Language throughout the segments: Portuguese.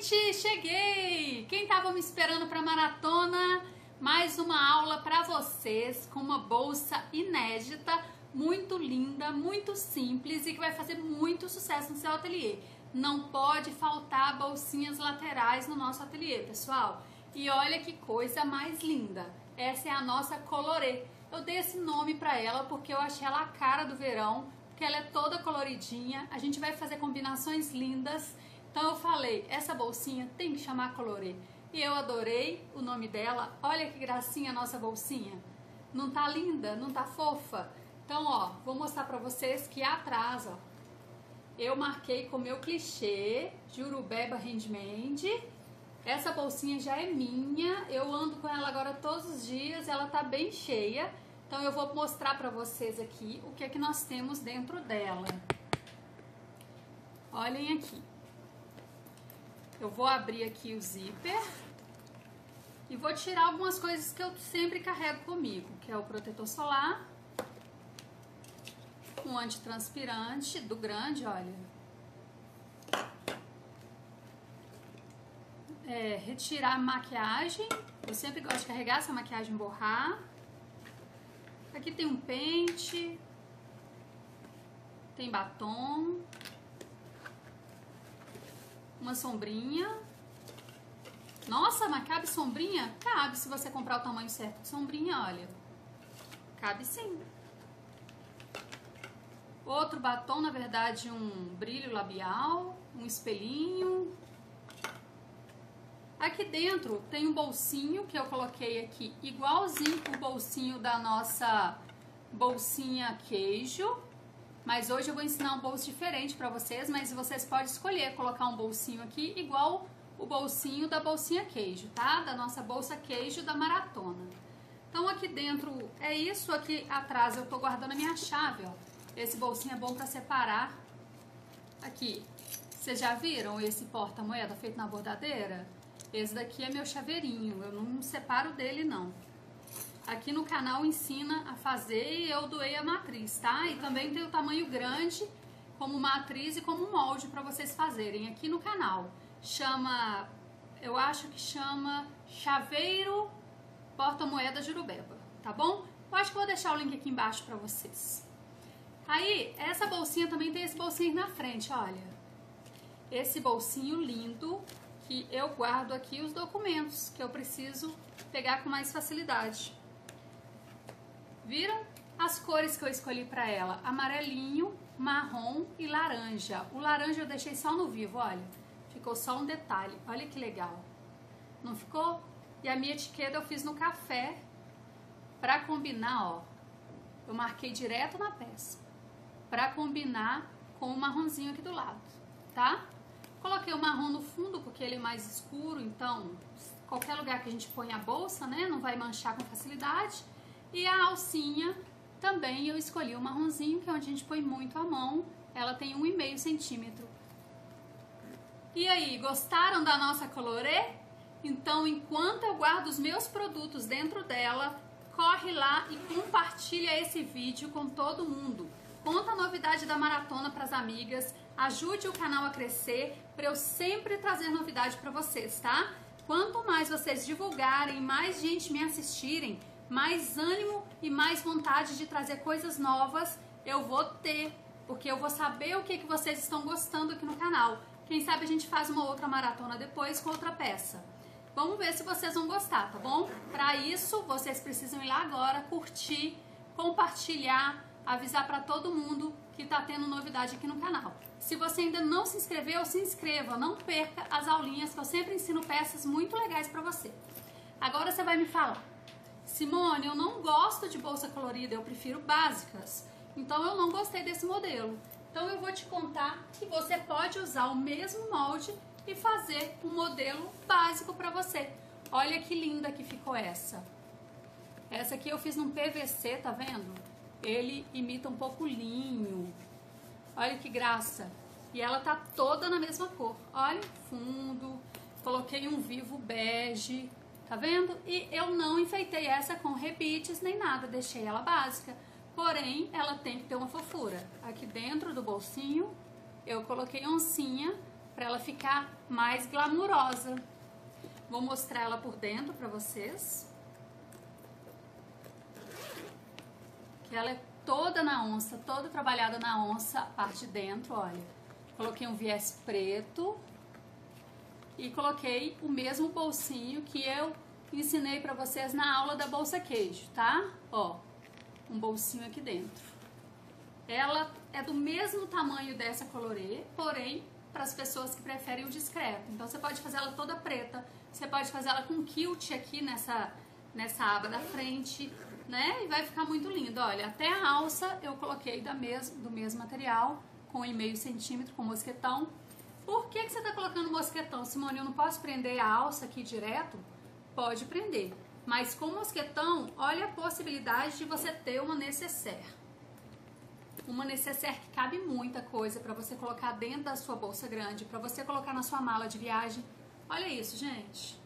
gente, cheguei! Quem estava me esperando para maratona? Mais uma aula para vocês com uma bolsa inédita, muito linda, muito simples e que vai fazer muito sucesso no seu ateliê. Não pode faltar bolsinhas laterais no nosso ateliê, pessoal. E olha que coisa mais linda! Essa é a nossa colorê. Eu dei esse nome para ela porque eu achei ela a cara do verão, porque ela é toda coloridinha. A gente vai fazer combinações lindas. Então eu falei, essa bolsinha tem que chamar colorê. E eu adorei o nome dela. Olha que gracinha a nossa bolsinha. Não tá linda? Não tá fofa? Então, ó, vou mostrar pra vocês que atrás, ó, eu marquei com o meu clichê Jurubeba Handmade. Essa bolsinha já é minha. Eu ando com ela agora todos os dias. Ela tá bem cheia. Então eu vou mostrar pra vocês aqui o que é que nós temos dentro dela. Olhem aqui. Eu vou abrir aqui o zíper e vou tirar algumas coisas que eu sempre carrego comigo, que é o protetor solar, um antitranspirante do grande, olha. Retirar a maquiagem, eu sempre gosto de carregar essa maquiagem borrar. Aqui tem um pente, tem batom, uma sombrinha. Nossa, mas cabe sombrinha? Cabe, se você comprar o tamanho certo de sombrinha, olha. Cabe sim. Outro batom, na verdade, um brilho labial, um espelhinho. Aqui dentro tem um bolsinho que eu coloquei aqui, igualzinho o bolsinho da nossa bolsinha queijo. Mas hoje eu vou ensinar um bolso diferente para vocês, mas vocês podem escolher colocar um bolsinho aqui igual o bolsinho da bolsinha queijo, tá? Da nossa bolsa queijo da maratona. Então aqui dentro é isso, aqui atrás eu tô guardando a minha chave, ó. Esse bolsinho é bom para separar. Aqui, vocês já viram esse porta-moeda feito na bordadeira? Esse daqui é meu chaveirinho, eu não separo dele não. Aqui no canal ensina a fazer e eu doei a matriz, tá? E também tem o tamanho grande como matriz e como molde para vocês fazerem aqui no canal. Chama, eu acho que chama Chaveiro Porta-Moeda Jurubeba, tá bom? Eu acho que vou deixar o link aqui embaixo para vocês. Aí, essa bolsinha também tem esse bolsinho na frente, olha. Esse bolsinho lindo que eu guardo aqui os documentos que eu preciso pegar com mais facilidade. Viram as cores que eu escolhi para ela? Amarelinho, marrom e laranja. O laranja eu deixei só no vivo, olha. Ficou só um detalhe. Olha que legal. Não ficou? E a minha etiqueta eu fiz no café para combinar, ó. Eu marquei direto na peça para combinar com o marronzinho aqui do lado, tá? Coloquei o marrom no fundo porque ele é mais escuro, então qualquer lugar que a gente põe a bolsa, né, não vai manchar com facilidade. E a alcinha também eu escolhi o marronzinho, que é onde a gente põe muito a mão. Ela tem 1,5 centímetro. E aí, gostaram da nossa colorê? Então, enquanto eu guardo os meus produtos dentro dela, corre lá e compartilha esse vídeo com todo mundo. Conta a novidade da maratona para as amigas, ajude o canal a crescer, para eu sempre trazer novidade para vocês, tá? Quanto mais vocês divulgarem, mais gente me assistirem, mais ânimo e mais vontade de trazer coisas novas eu vou ter, porque eu vou saber o que vocês estão gostando aqui no canal. Quem sabe a gente faz uma outra maratona depois com outra peça. Vamos ver se vocês vão gostar, tá bom? Para isso, vocês precisam ir lá agora, curtir, compartilhar, avisar para todo mundo que tá tendo novidade aqui no canal. Se você ainda não se inscreveu, se inscreva, não perca as aulinhas que eu sempre ensino peças muito legais para você. Agora você vai me falar: Simone, eu não gosto de bolsa colorida, eu prefiro básicas. Então eu não gostei desse modelo. Então eu vou te contar que você pode usar o mesmo molde e fazer um modelo básico para você. Olha que linda que ficou essa. Essa aqui eu fiz num PVC, tá vendo? Ele imita um pouco linho. Olha que graça. E ela tá toda na mesma cor. Olha, fundo. Coloquei um vivo bege. Tá vendo? E eu não enfeitei essa com rebites nem nada, deixei ela básica. Porém, ela tem que ter uma fofura. Aqui dentro do bolsinho, eu coloquei oncinha para ela ficar mais glamurosa. Vou mostrar ela por dentro para vocês. Que ela é toda na onça, toda trabalhada na onça, a parte de dentro, olha. Coloquei um viés preto e coloquei o mesmo bolsinho que eu ensinei para vocês na aula da bolsa queijo, tá? Ó, um bolsinho aqui dentro. Ela é do mesmo tamanho dessa colorê, porém, para as pessoas que preferem o discreto. Então, você pode fazer ela toda preta, você pode fazer ela com quilt aqui nessa aba da frente, né? E vai ficar muito lindo. Olha, até a alça eu coloquei do mesmo material, com 1,5 centímetro, com mosquetão. Por que você tá colocando mosquetão, Simone? Eu não posso prender a alça aqui direto? Pode prender. Mas com mosquetão, olha a possibilidade de você ter uma nécessaire. Uma nécessaire que cabe muita coisa para você colocar dentro da sua bolsa grande, para você colocar na sua mala de viagem. Olha isso, gente.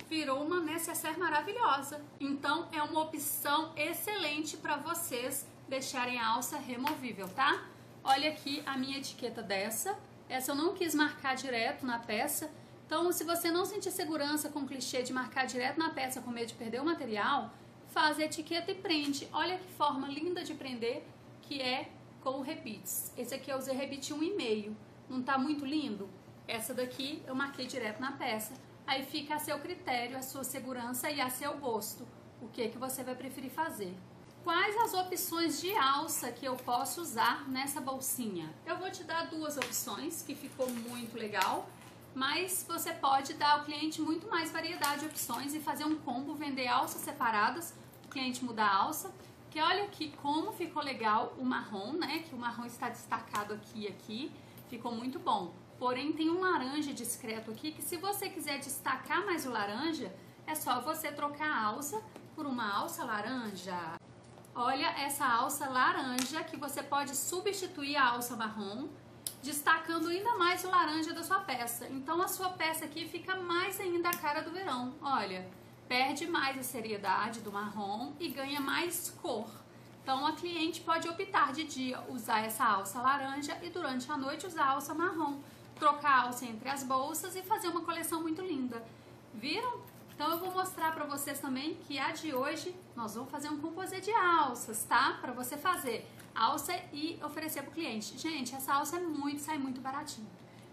Virou uma nécessaire maravilhosa. Então, é uma opção excelente para vocês deixarem a alça removível, tá? Olha aqui a minha etiqueta dessa. Essa eu não quis marcar direto na peça. Então, se você não sentir segurança com o clichê de marcar direto na peça com medo de perder o material, faz a etiqueta e prende. Olha que forma linda de prender, que é com o rebites. Esse aqui eu usei rebite 1,5. Não tá muito lindo? Essa daqui eu marquei direto na peça. Aí fica a seu critério, a sua segurança e a seu gosto. O que você vai preferir fazer. Quais as opções de alça que eu posso usar nessa bolsinha? Eu vou te dar 2 opções, que ficou muito legal. Mas você pode dar ao cliente muito mais variedade de opções e fazer um combo, vender alças separadas, o cliente mudar a alça. Que olha aqui como ficou legal o marrom, né? Que o marrom está destacado aqui e aqui. Ficou muito bom. Porém, tem um laranja discreto aqui, que se você quiser destacar mais o laranja, é só você trocar a alça por uma alça laranja. Olha essa alça laranja, que você pode substituir a alça marrom, destacando ainda mais o laranja da sua peça. Então, a sua peça aqui fica mais ainda a cara do verão. Olha, perde mais a seriedade do marrom e ganha mais cor. Então, a cliente pode optar de dia usar essa alça laranja e durante a noite usar a alça marrom. Trocar a alça entre as bolsas e fazer uma coleção muito linda. Viram? Então, eu vou mostrar para vocês também que a de hoje nós vamos fazer um composê de alças, tá? Para você fazer alça e oferecer para o cliente. Gente, essa alça sai muito baratinho.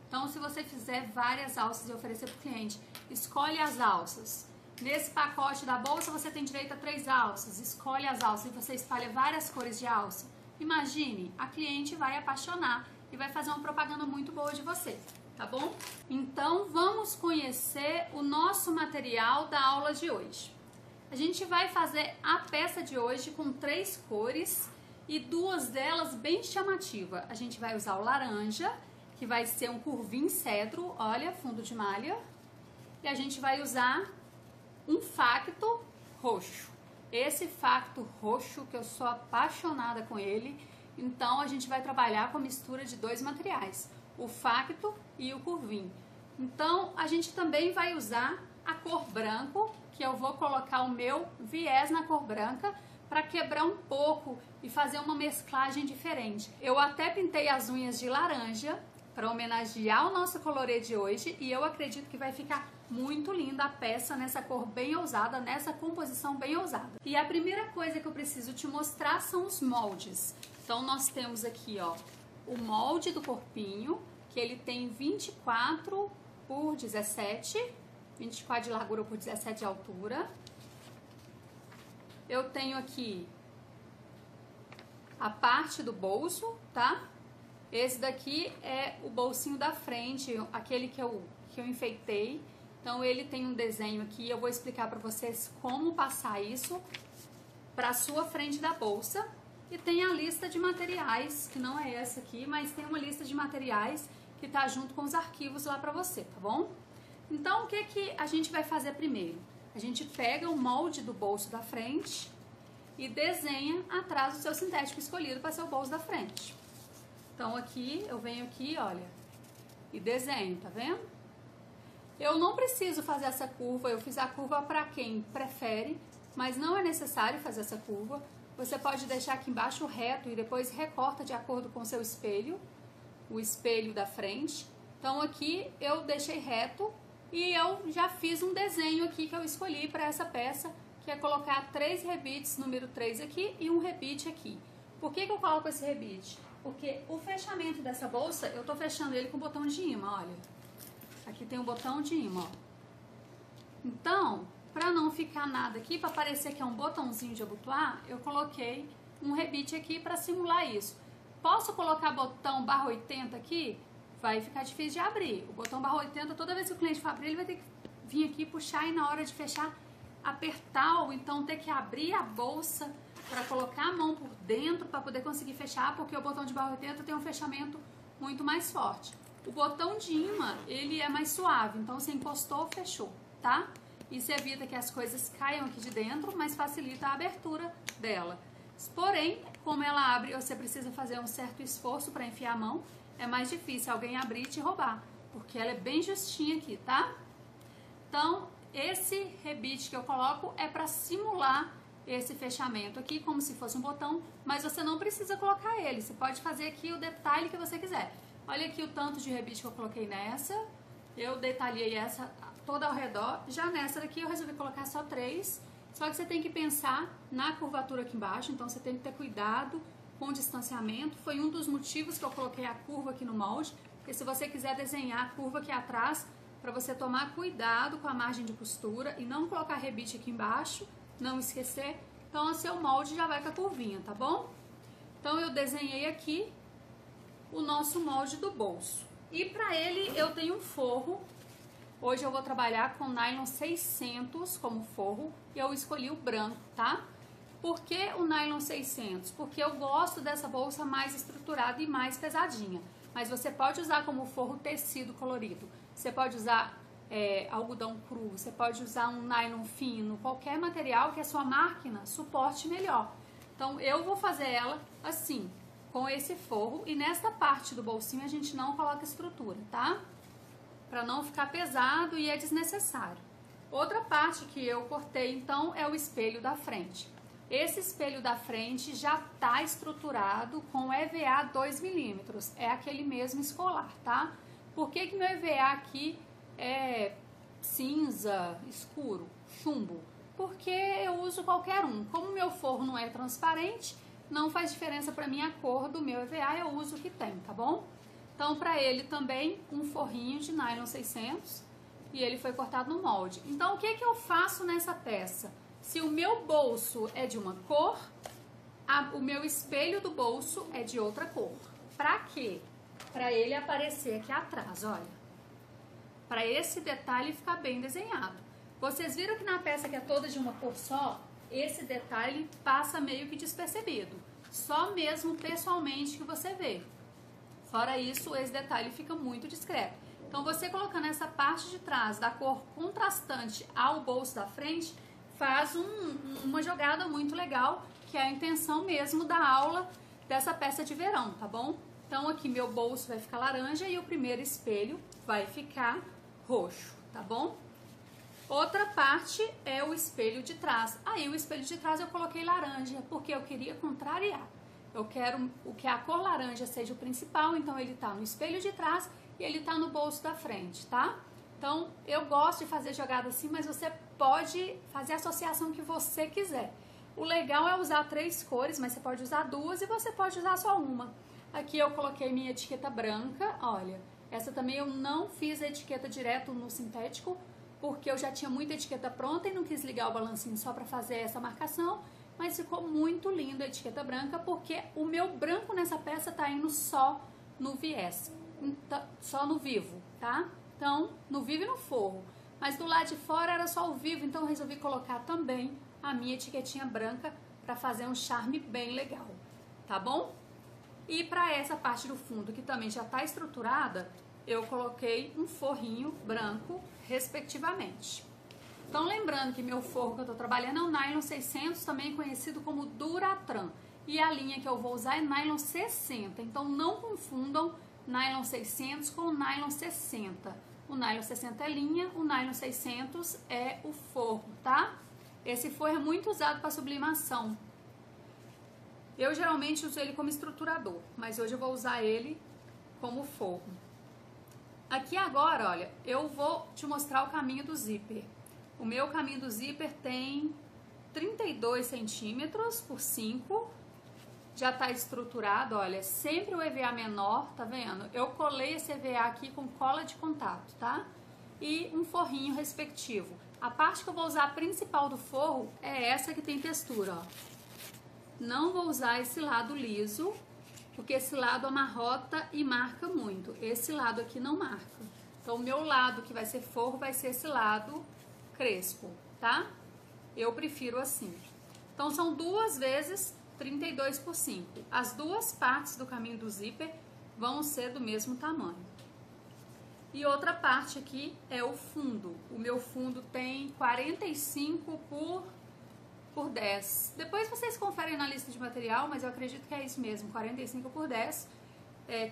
Então, se você fizer várias alças e oferecer para o cliente, escolhe as alças. Nesse pacote da bolsa, você tem direito a 3 alças. Escolhe as alças e você espalha várias cores de alça. Imagine, a cliente vai apaixonar e vai fazer uma propaganda muito boa de você, tá bom? Então, vamos conhecer o nosso material da aula de hoje. A gente vai fazer a peça de hoje com 3 cores e 2 delas bem chamativas. A gente vai usar o laranja, que vai ser um curvinho cedro, olha, fundo de malha. E a gente vai usar um facto roxo. Esse facto roxo, que eu sou apaixonada com ele. Então, a gente vai trabalhar com a mistura de 2 materiais, o facto e o curvinho. Então, a gente também vai usar a cor branco, que eu vou colocar o meu viés na cor branca para quebrar um pouco e fazer uma mesclagem diferente. Eu até pintei as unhas de laranja para homenagear o nosso colorê de hoje e eu acredito que vai ficar muito linda a peça nessa cor bem ousada, nessa composição bem ousada. E a primeira coisa que eu preciso te mostrar são os moldes. Então, nós temos aqui, ó, o molde do corpinho, que ele tem 24 por 17, 24 de largura por 17 de altura. Eu tenho aqui a parte do bolso, tá? Esse daqui é o bolsinho da frente, aquele que eu enfeitei. Então, ele tem um desenho aqui, eu vou explicar para vocês como passar isso para a sua frente da bolsa. E tem a lista de materiais, que não é essa aqui, mas tem uma lista de materiais que tá junto com os arquivos lá para você, tá bom? Então, o que a gente vai fazer primeiro? A gente pega o molde do bolso da frente e desenha atrás do seu sintético escolhido para ser o bolso da frente. Então, aqui, eu venho aqui, olha, e desenho, tá vendo? Eu não preciso fazer essa curva, eu fiz a curva para quem prefere, mas não é necessário fazer essa curva. Você pode deixar aqui embaixo reto e depois recorta de acordo com o seu espelho, o espelho da frente. Então aqui eu deixei reto e eu já fiz um desenho aqui que eu escolhi para essa peça, que é colocar 3 rebites, número 3 aqui e um rebite aqui. Por que eu coloco esse rebite? Porque o fechamento dessa bolsa, eu tô fechando ele com o botão de imã, olha. Aqui tem o botão de imã, ó. Então, para não ficar nada aqui, para parecer que é um botãozinho de abotoar, eu coloquei um rebite aqui para simular isso. Posso colocar botão /80 aqui? Vai ficar difícil de abrir. O botão /80, toda vez que o cliente for abrir, ele vai ter que vir aqui puxar e na hora de fechar, apertar ou então ter que abrir a bolsa para colocar a mão por dentro para poder conseguir fechar, porque o botão de /80 tem um fechamento muito mais forte. O botão de imã, ele é mais suave, então você encostou, fechou, tá? Isso evita que as coisas caiam aqui de dentro, mas facilita a abertura dela. Porém, como ela abre, você precisa fazer um certo esforço para enfiar a mão, é mais difícil alguém abrir e te roubar, porque ela é bem justinha aqui, tá? Então, esse rebite que eu coloco é para simular esse fechamento aqui, como se fosse um botão, mas você não precisa colocar ele, você pode fazer aqui o detalhe que você quiser. Olha aqui o tanto de rebite que eu coloquei nessa, eu detalhei essa toda ao redor, já nessa daqui eu resolvi colocar só 3, só que você tem que pensar na curvatura aqui embaixo, então você tem que ter cuidado com o distanciamento, foi um dos motivos que eu coloquei a curva aqui no molde, porque se você quiser desenhar a curva aqui atrás, para você tomar cuidado com a margem de costura e não colocar rebite aqui embaixo, não esquecer, então o seu molde já vai com a curvinha, tá bom? Então eu desenhei aqui o nosso molde do bolso. E para ele eu tenho um forro. Hoje eu vou trabalhar com nylon 600 como forro e eu escolhi o branco, tá? Por que o nylon 600? Porque eu gosto dessa bolsa mais estruturada e mais pesadinha. Mas você pode usar como forro tecido colorido. Você pode usar algodão cru, você pode usar um nylon fino, qualquer material que a sua máquina suporte melhor. Então eu vou fazer ela assim, com esse forro, e nesta parte do bolsinho a gente não coloca estrutura, tá? Para não ficar pesado e é desnecessário. Outra parte que eu cortei então é o espelho da frente. Esse espelho da frente já tá estruturado com EVA 2 mm, é aquele mesmo escolar, tá? Por que que meu EVA aqui é cinza, escuro, chumbo? Porque eu uso qualquer um. Como meu forro não é transparente, não faz diferença para mim a cor do meu EVA, eu uso o que tem, tá bom? Então, para ele também, um forrinho de nylon 600 e ele foi cortado no molde. Então, o que que eu faço nessa peça? Se o meu bolso é de uma cor, o meu espelho do bolso é de outra cor. Pra quê? Para ele aparecer aqui atrás, olha. Para esse detalhe ficar bem desenhado. Vocês viram que na peça que é toda de uma cor só, esse detalhe passa meio que despercebido. Só mesmo pessoalmente que você vê. Fora isso, esse detalhe fica muito discreto. Então, você colocando essa parte de trás da cor contrastante ao bolso da frente, faz uma jogada muito legal, que é a intenção mesmo da aula dessa peça de verão, tá bom? Então, aqui meu bolso vai ficar laranja e o primeiro espelho vai ficar roxo, tá bom? Outra parte é o espelho de trás. Aí o espelho de trás eu coloquei laranja, porque eu queria contrariar. Eu quero que a cor laranja seja o principal, então ele tá no espelho de trás e ele tá no bolso da frente, tá? Então eu gosto de fazer jogada assim, mas você pode fazer a associação que você quiser. O legal é usar 3 cores, mas você pode usar 2 e você pode usar só uma. Aqui eu coloquei minha etiqueta branca, olha. Essa também eu não fiz a etiqueta direto no sintético, porque eu já tinha muita etiqueta pronta e não quis ligar o balancinho só para fazer essa marcação, mas ficou muito lindo a etiqueta branca, porque o meu branco nessa peça tá indo só no viés, só no vivo, tá? Então, no vivo e no forro, mas do lado de fora era só o vivo, então eu resolvi colocar também a minha etiquetinha branca para fazer um charme bem legal, tá bom? E para essa parte do fundo, que também já tá estruturada, eu coloquei um forrinho branco, respectivamente. Então, lembrando que meu forro que eu tô trabalhando é o nylon 600, também conhecido como Duratran. E a linha que eu vou usar é nylon 60. Então, não confundam nylon 600 com o nylon 60. O nylon 60 é linha, o nylon 600 é o forro, tá? Esse forro é muito usado para sublimação. Eu geralmente uso ele como estruturador, mas hoje eu vou usar ele como forro. Aqui agora, olha, eu vou te mostrar o caminho do zíper. O meu caminho do zíper tem 32 centímetros por 5. Já tá estruturado, olha, sempre o EVA menor, tá vendo? Eu colei esse EVA aqui com cola de contato, tá? E um forrinho respectivo. A parte que eu vou usar principal do forro é essa que tem textura, ó. Não vou usar esse lado liso, porque esse lado amarrota e marca muito. Esse lado aqui não marca. Então, o meu lado que vai ser forro vai ser esse lado crespo, tá? Eu prefiro assim. Então, são 2 vezes 32 por 5. As duas partes do caminho do zíper vão ser do mesmo tamanho. E outra parte aqui é o fundo. O meu fundo tem 45 por 10. Depois vocês conferem na lista de material, mas eu acredito que é isso mesmo, 45 por 10,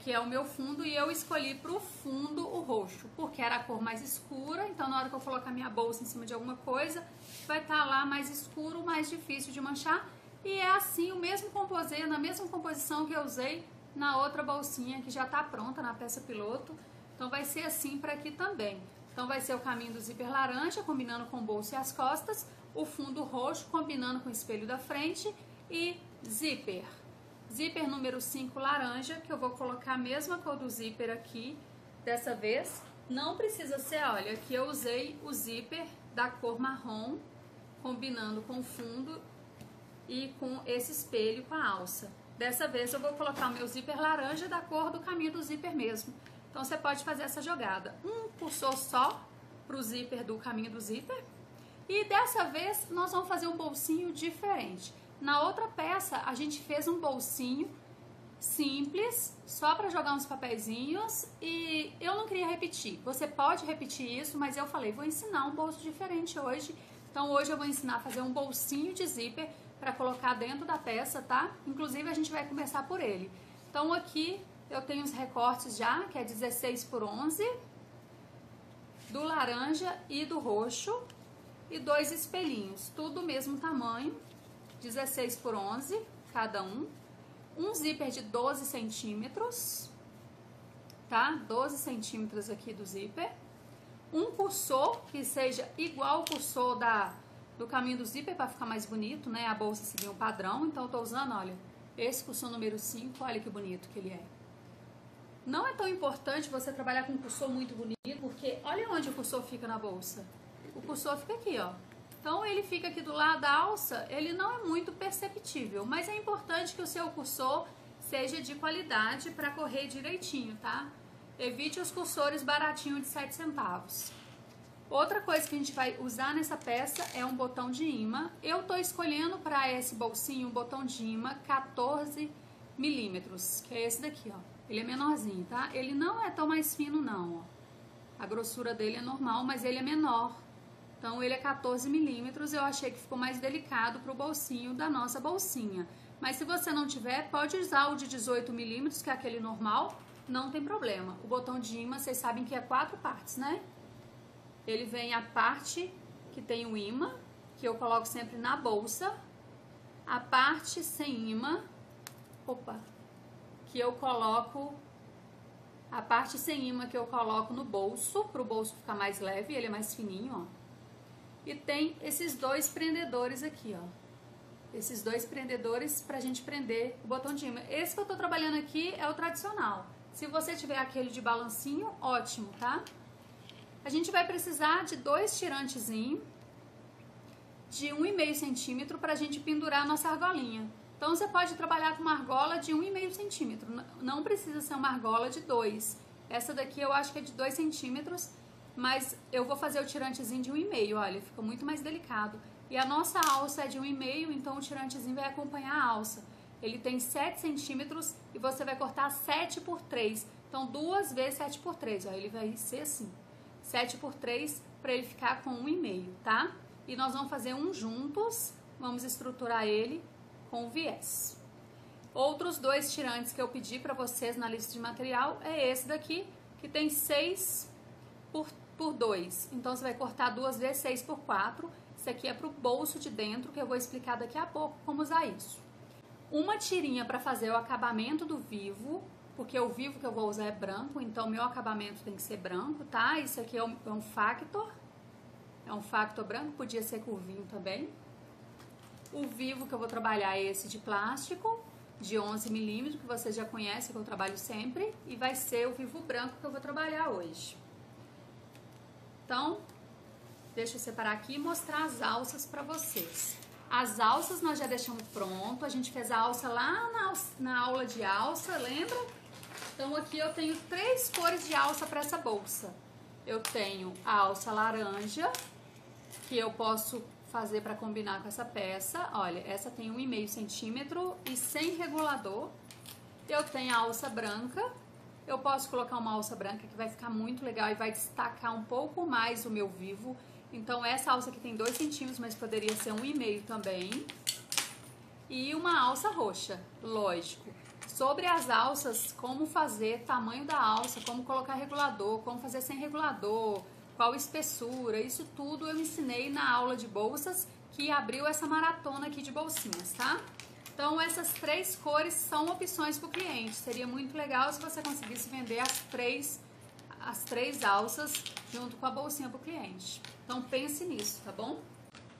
que é o meu fundo. E eu escolhi para o fundo o roxo, porque era a cor mais escura. Então, na hora que eu colocar minha bolsa em cima de alguma coisa, vai estar lá mais escuro, mais difícil de manchar. E é assim o mesmo composê, na mesma composição que eu usei na outra bolsinha que já está pronta na peça piloto. Então vai ser assim para aqui também. Então vai ser o caminho do zíper laranja, combinando com o bolso e as costas, o fundo roxo, combinando com o espelho da frente e zíper. Zíper número 5 laranja, que eu vou colocar a mesma cor do zíper aqui, dessa vez. Não precisa ser, olha, aqui eu usei o zíper da cor marrom, combinando com o fundo e com esse espelho com a alça. Dessa vez eu vou colocar o meu zíper laranja da cor do caminho do zíper mesmo. Então você pode fazer essa jogada. Um cursor só para o zíper do caminho do zíper. E dessa vez nós vamos fazer um bolsinho diferente. Na outra peça a gente fez um bolsinho simples, só para jogar uns papeizinhos, e eu não queria repetir. Você pode repetir isso, mas eu falei, vou ensinar um bolso diferente hoje. Então hoje eu vou ensinar a fazer um bolsinho de zíper para colocar dentro da peça, tá? Inclusive a gente vai começar por ele. Então aqui eu tenho os recortes já, que é 16 por 11, do laranja e do roxo, e 2 espelhinhos, tudo mesmo tamanho, 16 por 11 cada um. Um zíper de 12 centímetros, tá? 12 centímetros aqui do zíper. Um cursor que seja igual ao cursor do caminho do zíper para ficar mais bonito, né? A bolsa seguir um padrão, então eu tô usando, olha, esse cursor número 5, olha que bonito que ele é. Não é tão importante você trabalhar com um cursor muito bonito, porque olha onde o cursor fica na bolsa. O cursor fica aqui, ó. Então ele fica aqui do lado da alça, ele não é muito perceptível, mas é importante que o seu cursor seja de qualidade para correr direitinho, tá? Evite os cursores baratinhos de 7 centavos. Outra coisa que a gente vai usar nessa peça é um botão de imã. Eu tô escolhendo para esse bolsinho um botão de imã 14 milímetros, que é esse daqui, ó. Ele é menorzinho, tá? Ele não é tão mais fino não, ó. A grossura dele é normal, mas ele é menor. Então ele é 14 milímetros, eu achei que ficou mais delicado pro bolsinho da nossa bolsinha. Mas se você não tiver, pode usar o de 18 milímetros, que é aquele normal, não tem problema. O botão de imã, vocês sabem que é 4 partes, né? Ele vem a parte que tem o imã, que eu coloco sempre na bolsa, a parte sem imã, que eu coloco, a parte sem imã que eu coloco no bolso, para o bolso ficar mais leve, ele é mais fininho, ó. E tem esses 2 prendedores aqui, ó. Esses 2 prendedores pra gente prender o botão de imã. Esse que eu tô trabalhando aqui é o tradicional. Se você tiver aquele de balancinho, ótimo, tá? A gente vai precisar de 2 tirantezinhos de 1,5 centímetro pra gente pendurar a nossa argolinha. Então você pode trabalhar com uma argola de 1,5 centímetro. Não precisa ser uma argola de 2. Essa daqui eu acho que é de 2 centímetros. Mas eu vou fazer o tirantezinho de 1,5, olha, fica muito mais delicado. E a nossa alça é de 1,5, então o tirantezinho vai acompanhar a alça. Ele tem 7 centímetros e você vai cortar 7 por 3. Então 2 vezes 7 por 3, ó, ele vai ser assim. 7 por 3 para ele ficar com 1,5, tá? E nós vamos fazer um juntos, vamos estruturar ele com o viés. Outros 2 tirantes que eu pedi para vocês na lista de material é esse daqui, que tem 6 por 2. Então você vai cortar 2 vezes 6 por 4. Isso aqui é para o bolso de dentro, que eu vou explicar daqui a pouco como usar isso. Uma tirinha para fazer o acabamento do vivo porque o vivo que eu vou usar é branco, então meu acabamento tem que ser branco, tá? Isso aqui é um factor, branco, podia ser curvinho também. O vivo que eu vou trabalhar é esse de plástico, de 11 milímetros, que vocês já conhecem, que eu trabalho sempre, e vai ser o vivo branco que eu vou trabalhar hoje. Então, deixa eu separar aqui e mostrar as alças para vocês. As alças nós já deixamos pronto, a gente fez a alça lá na aula de alça, lembra? Então aqui eu tenho 3 cores de alça para essa bolsa. Eu tenho a alça laranja, que eu posso fazer para combinar com essa peça. Olha, essa tem 1,5 centímetro e sem regulador. Eu tenho a alça branca. Eu posso colocar uma alça branca que vai ficar muito legal e vai destacar um pouco mais o meu vivo. Então essa alça aqui tem 2 centímetros, mas poderia ser 1,5 também. E uma alça roxa, lógico. Sobre as alças, como fazer tamanho da alça, como colocar regulador, como fazer sem regulador, qual espessura, isso tudo eu ensinei na aula de bolsas que abriu essa maratona aqui de bolsinhas, tá? Então essas 3 cores são opções para o cliente. Seria muito legal se você conseguisse vender as três alças junto com a bolsinha para o cliente. Então pense nisso, tá bom?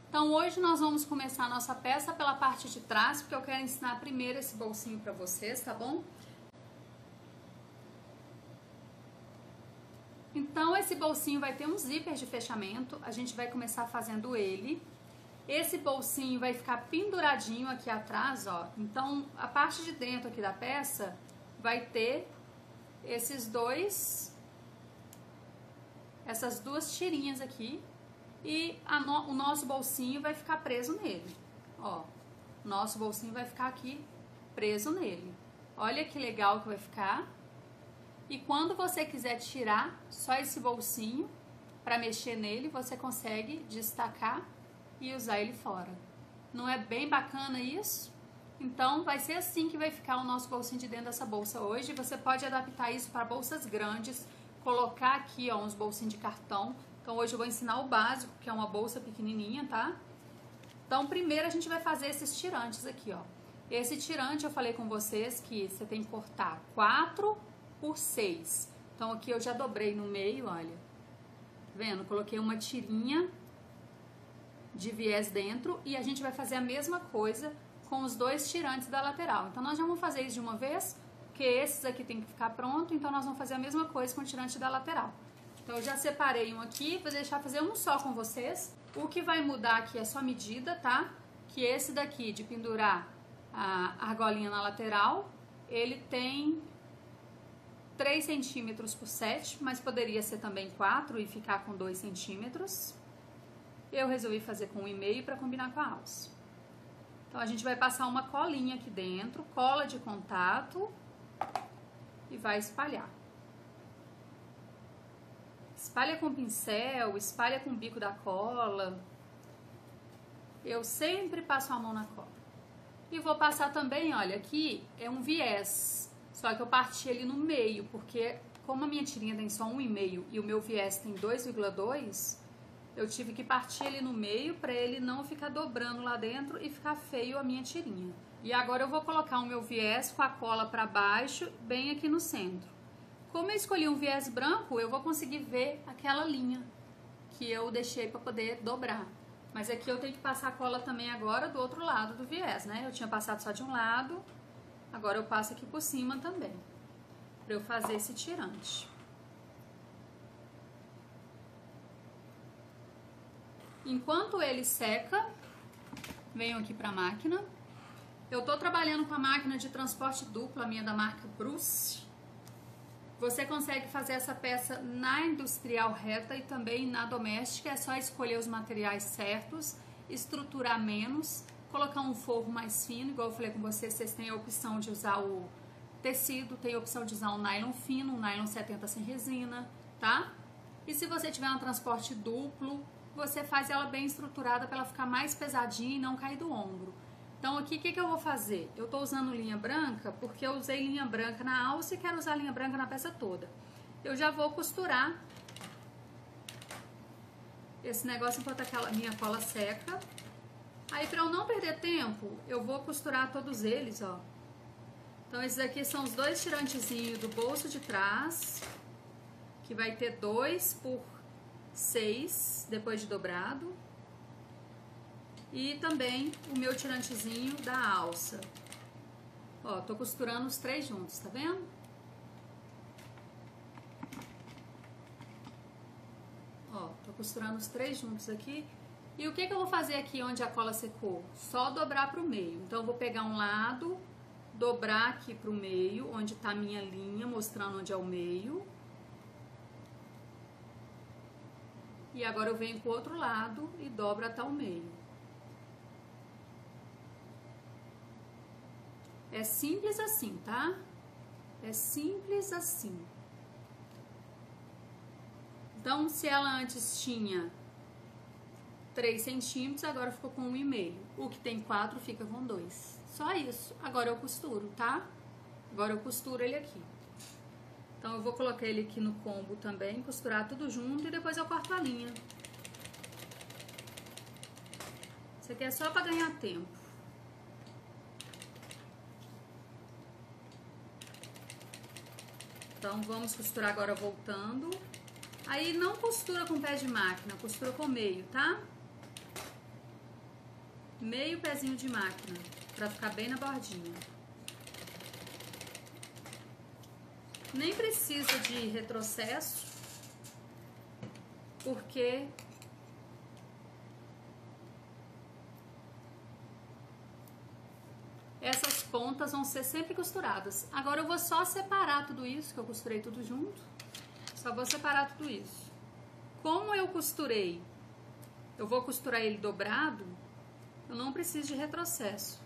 Então hoje nós vamos começar a nossa peça pela parte de trás, porque eu quero ensinar primeiro esse bolsinho para vocês, tá bom? Então esse bolsinho vai ter um zíper de fechamento, a gente vai começar fazendo ele. Esse bolsinho vai ficar penduradinho aqui atrás, ó. Então a parte de dentro aqui da peça vai ter essas 2 tirinhas aqui e o nosso bolsinho vai ficar preso nele, ó. O nosso bolsinho vai ficar aqui preso nele. Olha que legal que vai ficar. E quando você quiser tirar só esse bolsinho para mexer nele, você consegue destacar e usar ele fora. Não é bem bacana isso? Então vai ser assim que vai ficar o nosso bolsinho de dentro dessa bolsa hoje. Você pode adaptar isso para bolsas grandes, colocar aqui ó, uns bolsinhos de cartão. Então hoje eu vou ensinar o básico, que é uma bolsa pequenininha, tá? Então primeiro a gente vai fazer esses tirantes aqui, ó. Esse tirante eu falei com vocês que você tem que cortar 4 por 6. Então aqui eu já dobrei no meio, olha. Tá vendo? Coloquei uma tirinha de viés dentro e a gente vai fazer a mesma coisa com os 2 tirantes da lateral. Então nós já vamos fazer isso de uma vez, porque esses aqui tem que ficar pronto, então nós vamos fazer a mesma coisa com o tirante da lateral. Então eu já separei um aqui, vou deixar fazer um só com vocês. O que vai mudar aqui é só a medida, tá? Que esse daqui de pendurar a argolinha na lateral, ele tem 3 centímetros por 7, mas poderia ser também 4 e ficar com 2 centímetros. Eu resolvi fazer com 1,5 para combinar com a alça. Então a gente vai passar uma colinha aqui dentro, cola de contato e vai espalhar. Espalha com pincel, espalha com o bico da cola. Eu sempre passo a mão na cola. E vou passar também, olha, aqui é um viés. Só que eu parti ele no meio, porque como a minha tirinha tem só 1,5 e o meu viés tem 2,2, eu tive que partir ele no meio para ele não ficar dobrando lá dentro e ficar feio a minha tirinha. E agora eu vou colocar o meu viés com a cola para baixo, bem aqui no centro. Como eu escolhi um viés branco, eu vou conseguir ver aquela linha que eu deixei para poder dobrar. Mas aqui eu tenho que passar a cola também agora do outro lado do viés, né? Eu tinha passado só de um lado, agora eu passo aqui por cima também, para eu fazer esse tirante. Enquanto ele seca, venho aqui para a máquina. Eu tô trabalhando com a máquina de transporte duplo, a minha da marca Bruce. Você consegue fazer essa peça na industrial reta e também na doméstica. É só escolher os materiais certos, estruturar menos, colocar um forro mais fino. Igual eu falei com vocês, vocês têm a opção de usar o tecido, tem a opção de usar um nylon fino, um nylon 70 sem resina, tá? E se você tiver um transporte duplo, você faz ela bem estruturada para ela ficar mais pesadinha e não cair do ombro. Então aqui o que eu vou fazer? Eu tô usando linha branca porque eu usei linha branca na alça e quero usar linha branca na peça toda. Eu já vou costurar esse negócio enquanto aquela minha cola seca. Aí para eu não perder tempo, eu vou costurar todos eles, ó. Então, esses aqui são os dois tirantezinhos do bolso de trás, que vai ter 2 por 6, depois de dobrado. E também o meu tirantezinho da alça. Ó, tô costurando os 3 juntos, tá vendo? Ó, tô costurando os 3 juntos aqui. E o que que eu vou fazer aqui onde a cola secou? Só dobrar pro meio. Então, eu vou pegar um lado, dobrar aqui pro meio, onde tá a minha linha, mostrando onde é o meio. E agora eu venho pro outro lado e dobro até o meio. É simples assim, tá? É simples assim. Então, se ela antes tinha 3 centímetros, agora ficou com 1,5. O que tem 4 fica com 2. Só isso. Agora eu costuro, tá? Agora eu costuro ele aqui. Então, eu vou colocar ele aqui no combo também, costurar tudo junto e depois eu corto a linha. Isso aqui é só pra ganhar tempo. Então, vamos costurar agora voltando. Aí, não costura com pé de máquina, costura com meio, tá? Meio pezinho de máquina, pra ficar bem na bordinha. Nem precisa de retrocesso, porque essas pontas vão ser sempre costuradas. Agora eu vou só separar tudo isso, que eu costurei tudo junto. Só vou separar tudo isso. Como eu costurei, eu vou costurar ele dobrado, eu não preciso de retrocesso.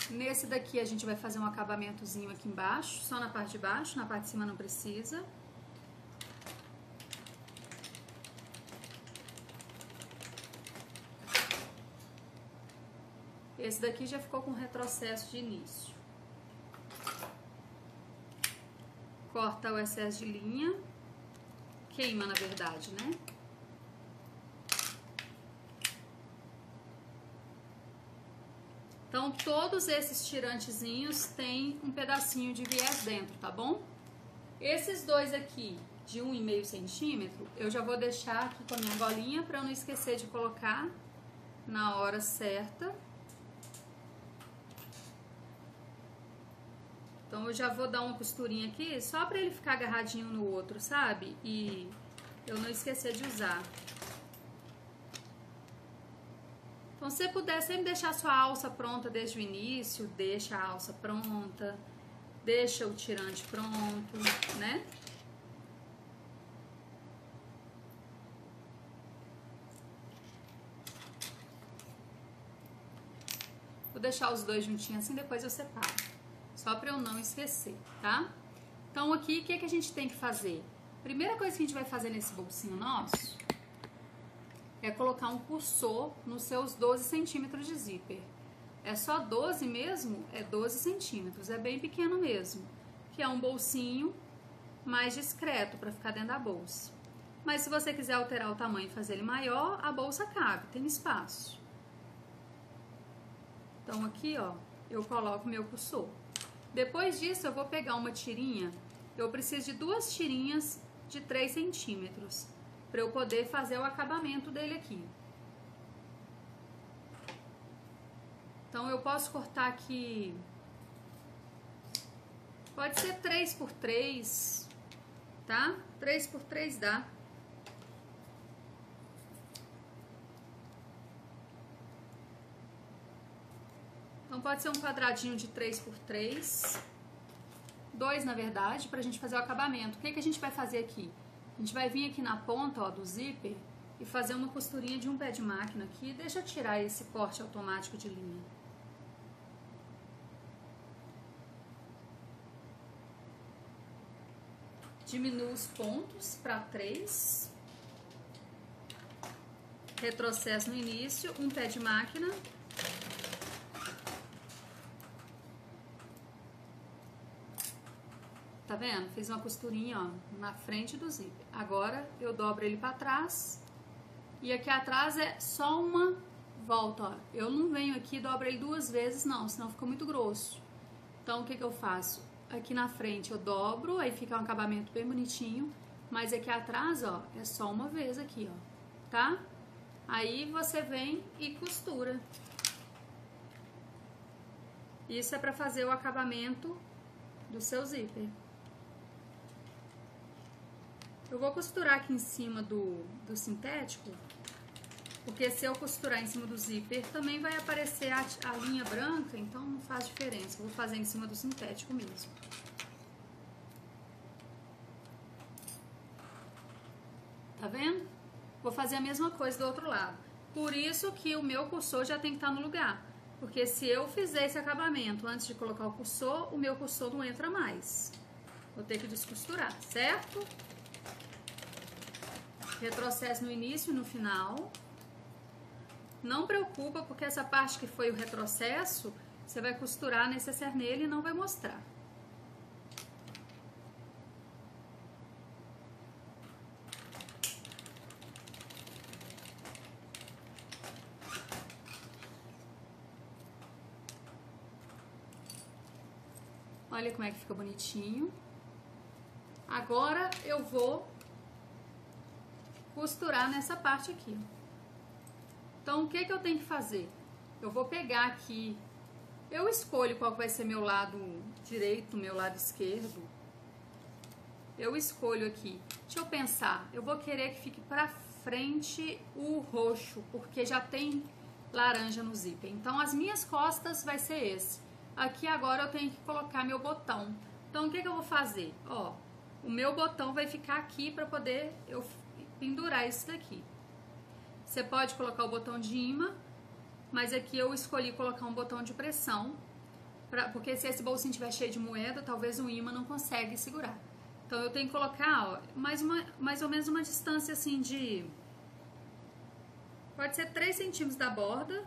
Nesse daqui a gente vai fazer um acabamentozinho aqui embaixo, só na parte de baixo, na parte de cima não precisa. Esse daqui já ficou com retrocesso de início. Corta o excesso de linha, queima na verdade, né? Então, todos esses tirantezinhos têm um pedacinho de viés dentro, tá bom? Esses dois aqui, de 1,5 centímetro, eu já vou deixar aqui com a minha bolinha para eu não esquecer de colocar na hora certa. Então, eu já vou dar uma costurinha aqui, só para ele ficar agarradinho no outro, sabe? E eu não esquecer de usar. Então, se você puder sempre deixar a sua alça pronta desde o início, deixa a alça pronta, deixa o tirante pronto, né? Vou deixar os dois juntinhos assim, depois eu separo. Só para eu não esquecer, tá? Então, aqui, o que a gente tem que fazer? Primeira coisa que a gente vai fazer nesse bolsinho nosso é colocar um cursor nos seus 12 centímetros de zíper. É só 12 mesmo? É 12 centímetros, é bem pequeno mesmo. Que é um bolsinho mais discreto para ficar dentro da bolsa. Mas se você quiser alterar o tamanho e fazer ele maior, a bolsa cabe, tem espaço. Então aqui, ó, eu coloco meu cursor. Depois disso, eu vou pegar uma tirinha. Eu preciso de 2 tirinhas de 3 centímetros. Para eu poder fazer o acabamento dele aqui. Então, eu posso cortar aqui, pode ser 3 por 3, tá? 3 por 3 dá. Então, pode ser um quadradinho de 3 por 3, 2 na verdade, pra gente fazer o acabamento. O que a gente vai fazer aqui? A gente vai vir aqui na ponta, ó, do zíper e fazer uma costurinha de um pé de máquina aqui. Deixa eu tirar esse corte automático de linha. Diminuo os pontos para 3. Retrocesso no início, um pé de máquina. Tá vendo? Fiz uma costurinha, ó, na frente do zíper. Agora eu dobro ele para trás. E aqui atrás é só uma volta, ó. Eu não venho aqui e dobro ele 2 vezes, não, senão fica muito grosso. Então, o que eu faço? Aqui na frente eu dobro, aí fica um acabamento bem bonitinho. Mas aqui atrás, ó, é só uma vez aqui, ó, tá? Aí você vem e costura. Isso é pra fazer o acabamento do seu zíper. Eu vou costurar aqui em cima do sintético, porque se eu costurar em cima do zíper, também vai aparecer a linha branca, então não faz diferença. Eu vou fazer em cima do sintético mesmo. Tá vendo? Vou fazer a mesma coisa do outro lado. Por isso que o meu cursor já tem que estar no lugar. Porque se eu fizer esse acabamento antes de colocar o cursor, o meu cursor não entra mais. Vou ter que descosturar, certo? Retrocesso no início e no final. Não preocupa, porque essa parte que foi o retrocesso, você vai costurar necessaire nele e não vai mostrar. Olha como é que fica bonitinho. Agora eu vou costurar nessa parte aqui. Então, o que eu tenho que fazer? Eu vou pegar aqui, eu escolho qual vai ser meu lado direito, meu lado esquerdo. Eu escolho aqui. Deixa eu pensar, eu vou querer que fique pra frente o roxo, porque já tem laranja no zíper. Então, as minhas costas vai ser esse. Aqui agora eu tenho que colocar meu botão. Então, o que eu vou fazer? Ó, o meu botão vai ficar aqui para poder eu pendurar isso daqui. Você pode colocar o botão de imã, mas aqui eu escolhi colocar um botão de pressão, porque se esse bolsinho estiver cheio de moeda, talvez o imã não consegue segurar. Então, eu tenho que colocar, ó, mais ou menos uma distância assim de... Pode ser 3 centímetros da borda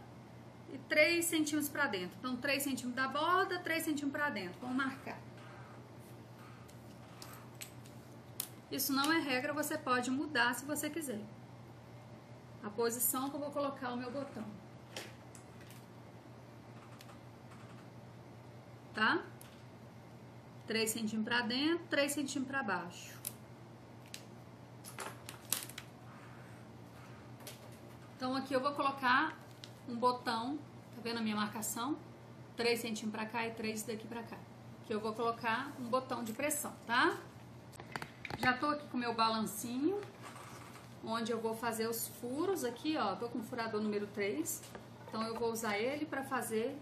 e 3 centímetros para dentro. Então, 3 centímetros da borda, 3 centímetros para dentro. Vamos marcar. Isso não é regra, você pode mudar se você quiser. A posição que eu vou colocar o meu botão. Tá? 3 centímetros para dentro, 3 centímetros para baixo. Então, aqui eu vou colocar um botão, tá vendo a minha marcação? 3 centímetros pra cá e 3 daqui pra cá. Que eu vou colocar um botão de pressão, tá? Já tô aqui com o meu balancinho, onde eu vou fazer os furos aqui, ó. Tô com o furador número 3, então eu vou usar ele pra fazer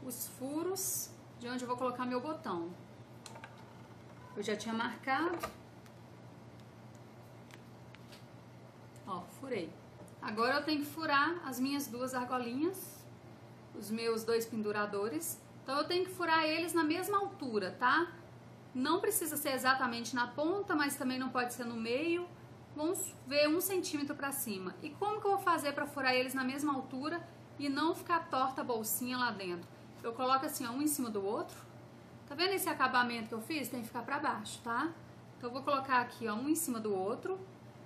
os furos de onde eu vou colocar meu botão. Eu já tinha marcado. Ó, furei. Agora eu tenho que furar as minhas 2 argolinhas, os meus 2 penduradores. Então eu tenho que furar eles na mesma altura, tá? Não precisa ser exatamente na ponta, mas também não pode ser no meio. Vamos ver 1 centímetro pra cima. E como que eu vou fazer pra furar eles na mesma altura e não ficar torta a bolsinha lá dentro? Eu coloco assim, ó, um em cima do outro. Tá vendo esse acabamento que eu fiz? Tem que ficar pra baixo, tá? Então eu vou colocar aqui, ó, um em cima do outro.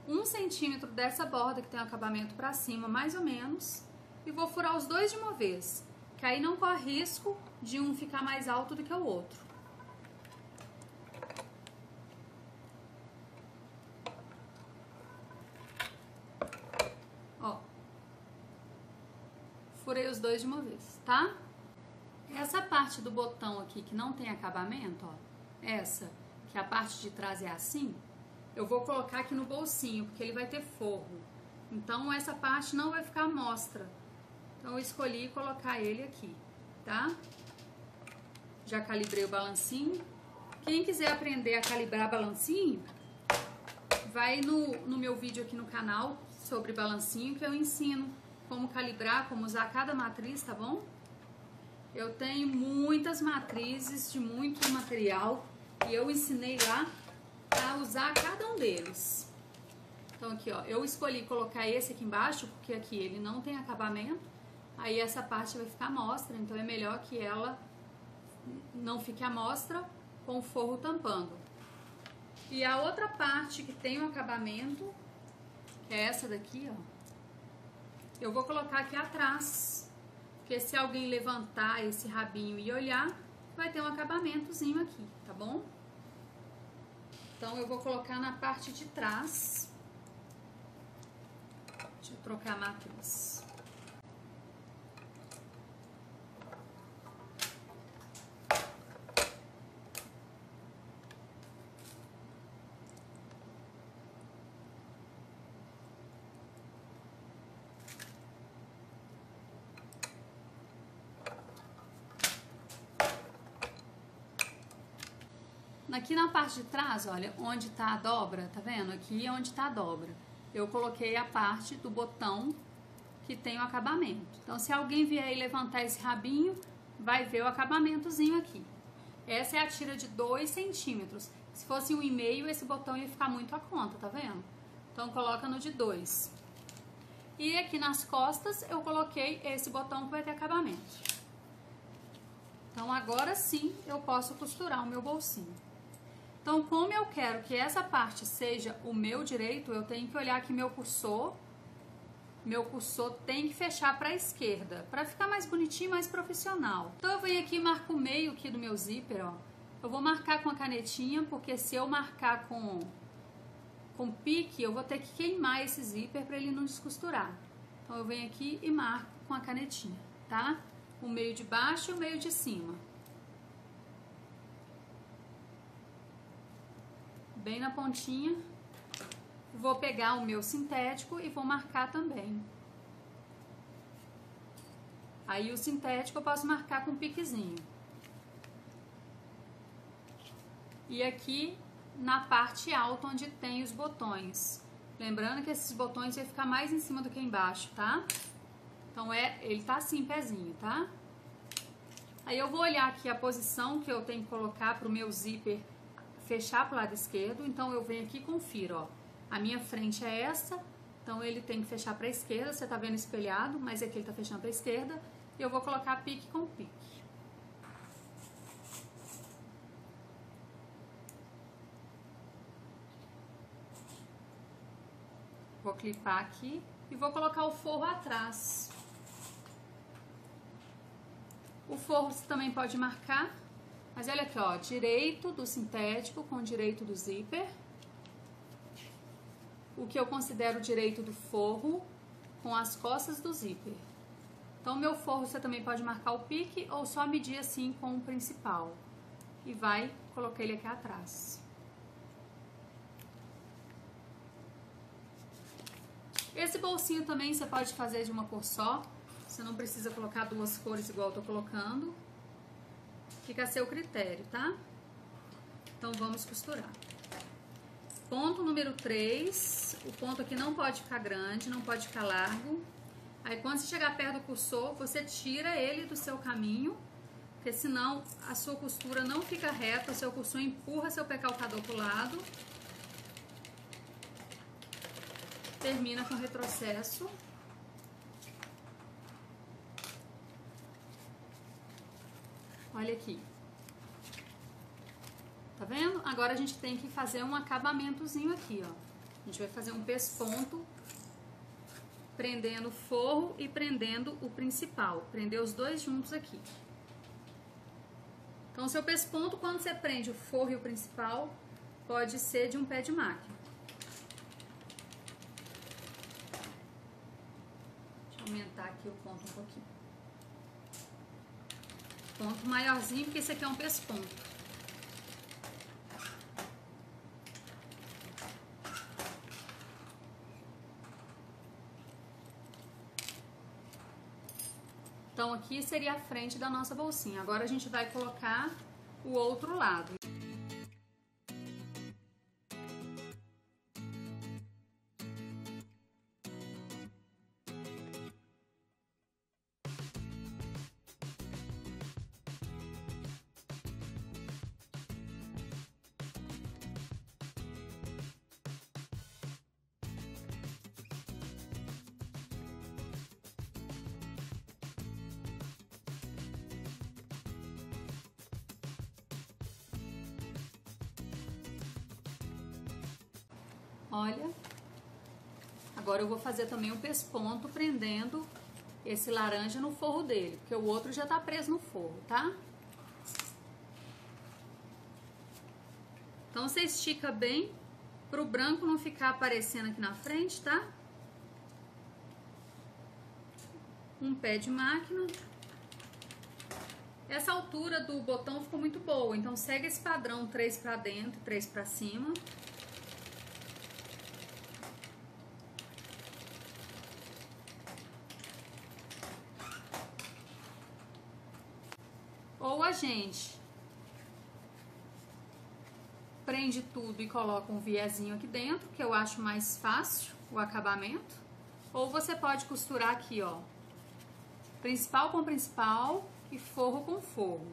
1 centímetro dessa borda que tem o acabamento pra cima, mais ou menos, e vou furar os 2 de uma vez, que aí não corre risco de um ficar mais alto do que o outro. Ó, furei os 2 de uma vez, tá? Essa parte do botão aqui que não tem acabamento, ó, essa, que a parte de trás é assim, eu vou colocar aqui no bolsinho, porque ele vai ter forro. Então, essa parte não vai ficar à mostra. Então, eu escolhi colocar ele aqui, tá? Já calibrei o balancinho. Quem quiser aprender a calibrar balancinho, vai no meu vídeo aqui no canal sobre balancinho, que eu ensino como calibrar, como usar cada matriz, tá bom? Eu tenho muitas matrizes de muito material e eu ensinei lá a usar cada um deles. Então aqui, ó, eu escolhi colocar esse aqui embaixo, porque aqui ele não tem acabamento, aí essa parte vai ficar à mostra, então é melhor que ela não fique à mostra com o forro tampando. E a outra parte que tem o acabamento, que é essa daqui, ó, eu vou colocar aqui atrás, porque se alguém levantar esse rabinho e olhar, vai ter um acabamentozinho aqui, tá bom? Então, eu vou colocar na parte de trás. Deixa eu trocar a matriz. Aqui na parte de trás, olha, onde tá a dobra, tá vendo? Aqui é onde tá a dobra. Eu coloquei a parte do botão que tem o acabamento. Então, se alguém vier e levantar esse rabinho, vai ver o acabamentozinho aqui. Essa é a tira de 2 centímetros. Se fosse 1,5, esse botão ia ficar muito à conta, tá vendo? Então, coloca no de 2. E aqui nas costas, eu coloquei esse botão que vai ter acabamento. Então, agora sim, eu posso costurar o meu bolsinho. Então, como eu quero que essa parte seja o meu direito, eu tenho que olhar que meu cursor tem que fechar para a esquerda, para ficar mais bonitinho, mais profissional. Então, eu venho aqui e marco o meio aqui do meu zíper, ó. Eu vou marcar com a canetinha, porque se eu marcar com pique, eu vou ter que queimar esse zíper para ele não descosturar. Então, eu venho aqui e marco com a canetinha, tá? O meio de baixo e o meio de cima. Bem na pontinha. Vou pegar o meu sintético e vou marcar também. Aí o sintético eu posso marcar com um piquezinho. E aqui na parte alta onde tem os botões. Lembrando que esses botões vai ficar mais em cima do que embaixo, tá? Então ele tá assim, pezinho, tá? Aí eu vou olhar aqui a posição que eu tenho que colocar pro meu zíper fechar pro lado esquerdo. Então eu venho aqui e confiro, ó. A minha frente é essa, então ele tem que fechar para a esquerda. Você tá vendo espelhado, mas aqui ele tá fechando para a esquerda. E eu vou colocar pique com pique. Vou clipar aqui e vou colocar o forro atrás. O forro você também pode marcar, mas olha aqui, ó, direito do sintético com direito do zíper. O que eu considero direito do forro com as costas do zíper. Então, meu forro você também pode marcar o pique ou só medir assim com o principal. E vai colocar ele aqui atrás. Esse bolsinho também você pode fazer de uma cor só. Você não precisa colocar 2 cores igual eu tô colocando. Fica a seu critério, tá? Então, vamos costurar. Ponto número 3, o ponto aqui não pode ficar grande, não pode ficar largo. Aí quando você chegar perto do cursor, você tira ele do seu caminho, porque senão a sua costura não fica reta, o seu cursor empurra seu precalcador pro lado. Termina com retrocesso. Olha aqui. Tá vendo? Agora a gente tem que fazer um acabamentozinho aqui, ó. A gente vai fazer um pesponto, prendendo o forro e prendendo o principal. Prender os dois juntos aqui. Então, seu pesponto, quando você prende o forro e o principal, pode ser de um pé de máquina. Deixa eu aumentar aqui o ponto um pouquinho. Ponto maiorzinho, porque esse aqui é um pesponto. Então, aqui seria a frente da nossa bolsinha. Agora, a gente vai colocar o outro lado. Olha, Agora eu vou fazer também um pesponto prendendo esse laranja no forro dele, porque o outro já tá preso no forro, tá? Então você estica bem pro branco não ficar aparecendo aqui na frente, tá? Um pé de máquina. Essa altura do botão ficou muito boa, então segue esse padrão 3 pra dentro e 3 pra cima. Ou a gente prende tudo e coloca um viezinho aqui dentro, que eu acho mais fácil o acabamento. Ou você pode costurar aqui, ó, principal com principal e forro com forro.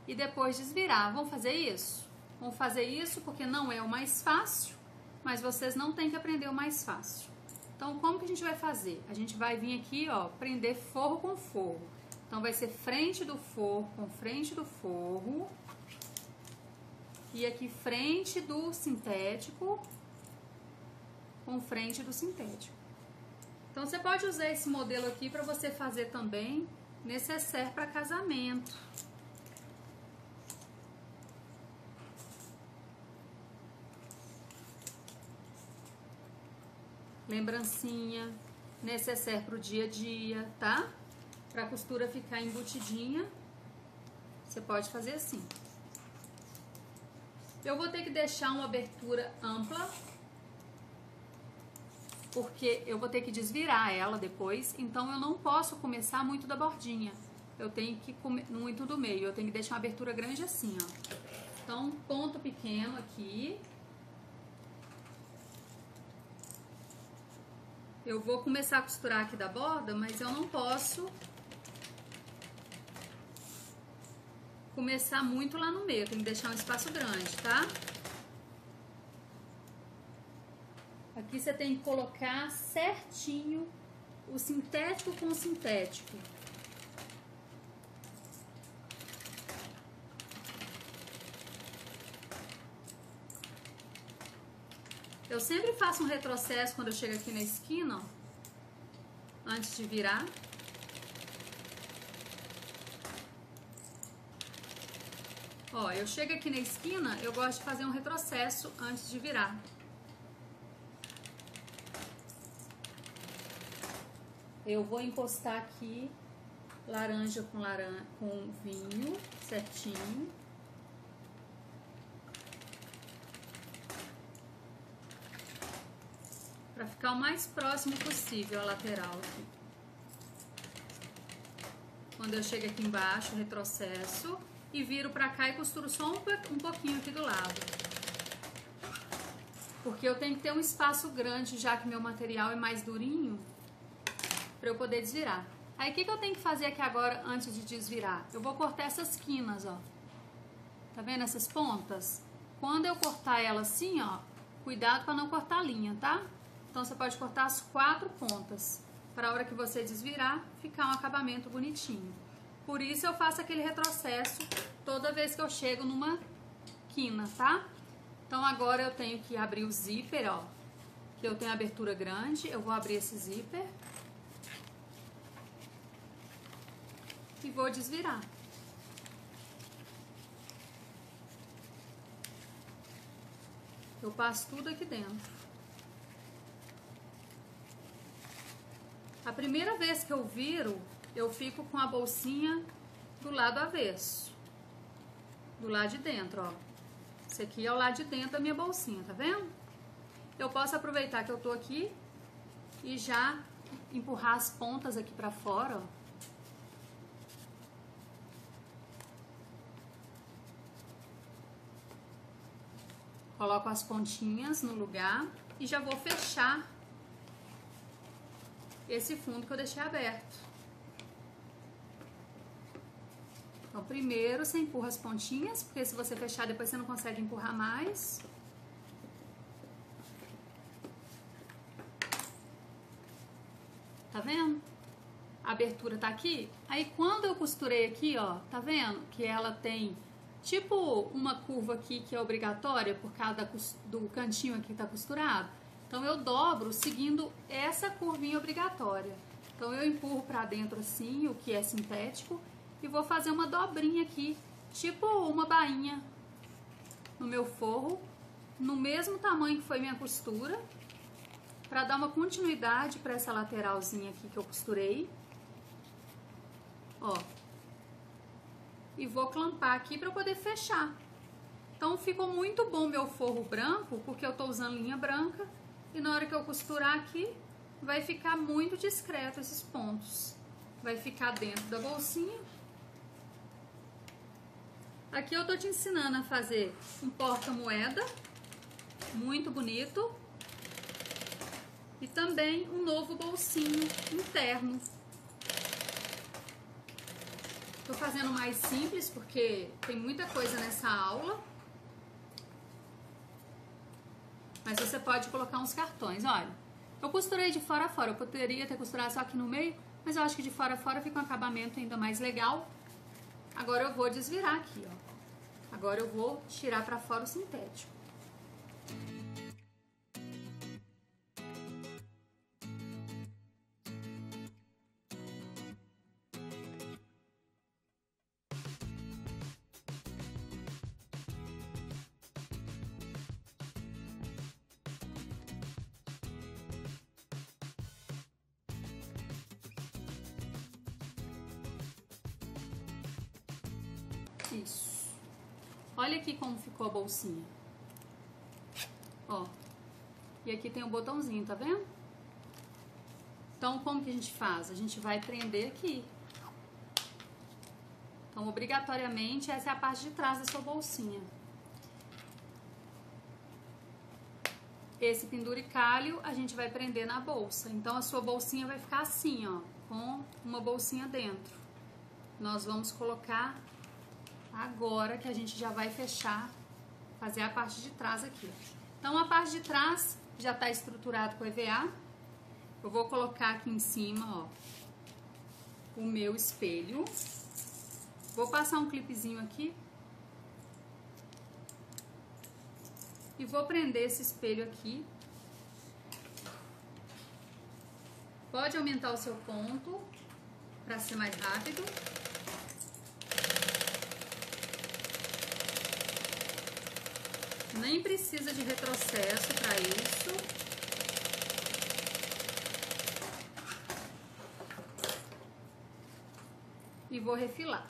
E depois desvirar. Vamos fazer isso? Vamos fazer isso porque não é o mais fácil, mas vocês não têm que aprender o mais fácil. Então, como que a gente vai fazer? A gente vai vir aqui, ó, prender forro com forro. Então, vai ser frente do forro com frente do forro. E aqui frente do sintético com frente do sintético. Então, você pode usar esse modelo aqui para você fazer também necessaire para casamento. Lembrancinha, necessaire para o dia a dia, tá? Para a costura ficar embutidinha, você pode fazer assim. Eu vou ter que deixar uma abertura ampla, porque eu vou ter que desvirar ela depois, então eu não posso começar muito da bordinha. Eu tenho que muito do meio, eu tenho que deixar uma abertura grande assim, ó. Então, ponto pequeno aqui. Eu vou começar a costurar aqui da borda, mas eu não posso começar muito lá no meio, eu tenho que deixar um espaço grande, tá? Aqui você tem que colocar certinho o sintético com o sintético. Eu sempre faço um retrocesso quando eu chego aqui na esquina, ó, antes de virar. Ó, eu chego aqui na esquina, eu gosto de fazer um retrocesso antes de virar. Eu vou encostar aqui laranja com vinho, certinho. Para ficar o mais próximo possível a lateral aqui. Quando eu chego aqui embaixo, retrocesso e viro pra cá e costuro só um pouquinho aqui do lado. Porque eu tenho que ter um espaço grande, já que meu material é mais durinho, para eu poder desvirar. Aí, o que eu tenho que fazer aqui agora antes de desvirar? Eu vou cortar essas quinas, ó. Tá vendo essas pontas? Quando eu cortar ela assim, ó, cuidado para não cortar a linha, tá? Então, você pode cortar as 4 pontas, para a hora que você desvirar, ficar um acabamento bonitinho. Por isso, eu faço aquele retrocesso toda vez que eu chego numa quina, tá? Então, agora eu tenho que abrir o zíper, ó, que eu tenho abertura grande. Eu vou abrir esse zíper e vou desvirar. Eu passo tudo aqui dentro. A primeira vez que eu viro, eu fico com a bolsinha do lado avesso. Do lado de dentro, ó. Esse aqui é o lado de dentro da minha bolsinha, tá vendo? Eu posso aproveitar que eu tô aqui e já empurrar as pontas aqui pra fora, ó. Coloco as pontinhas no lugar e já vou fechar esse fundo que eu deixei aberto. Então, primeiro você empurra as pontinhas, porque se você fechar depois você não consegue empurrar mais. Tá vendo? A abertura tá aqui. Aí quando eu costurei aqui, ó, tá vendo? Que ela tem tipo uma curva aqui que é obrigatória por causa do cantinho aqui que tá costurado. Então eu dobro seguindo essa curvinha obrigatória. Então eu empurro pra dentro assim, o que é sintético, e vou fazer uma dobrinha aqui, tipo uma bainha no meu forro, no mesmo tamanho que foi minha costura, para dar uma continuidade para essa lateralzinha aqui que eu costurei. Ó. E vou clampar aqui para poder fechar. Então ficou muito bom meu forro branco, porque eu tô usando linha branca, e na hora que eu costurar aqui, vai ficar muito discreto esses pontos. Vai ficar dentro da bolsinha. Aqui eu tô te ensinando a fazer um porta-moeda, muito bonito. E também um novo bolsinho interno. Tô fazendo mais simples, porque tem muita coisa nessa aula. Mas você pode colocar uns cartões, olha. Eu costurei de fora a fora, eu poderia ter costurado só aqui no meio, mas eu acho que de fora a fora fica um acabamento ainda mais legal. Agora eu vou desvirar aqui, ó. Agora eu vou tirar pra fora o sintético. Isso. Olha aqui como ficou a bolsinha. Ó. E aqui tem o botãozinho, tá vendo? Então, como que a gente faz? A gente vai prender aqui. Então, obrigatoriamente, essa é a parte de trás da sua bolsinha. Esse penduricalho a gente vai prender na bolsa. Então, a sua bolsinha vai ficar assim, ó, com uma bolsinha dentro. Nós vamos colocar agora que a gente já vai fechar, fazer a parte de trás aqui. Então, a parte de trás já está estruturado com EVA. Eu vou colocar aqui em cima, ó, o meu espelho. Vou passar um clipezinho aqui. E vou prender esse espelho aqui. Pode aumentar o seu ponto para ser mais rápido. Nem precisa de retrocesso para isso. E vou refilar.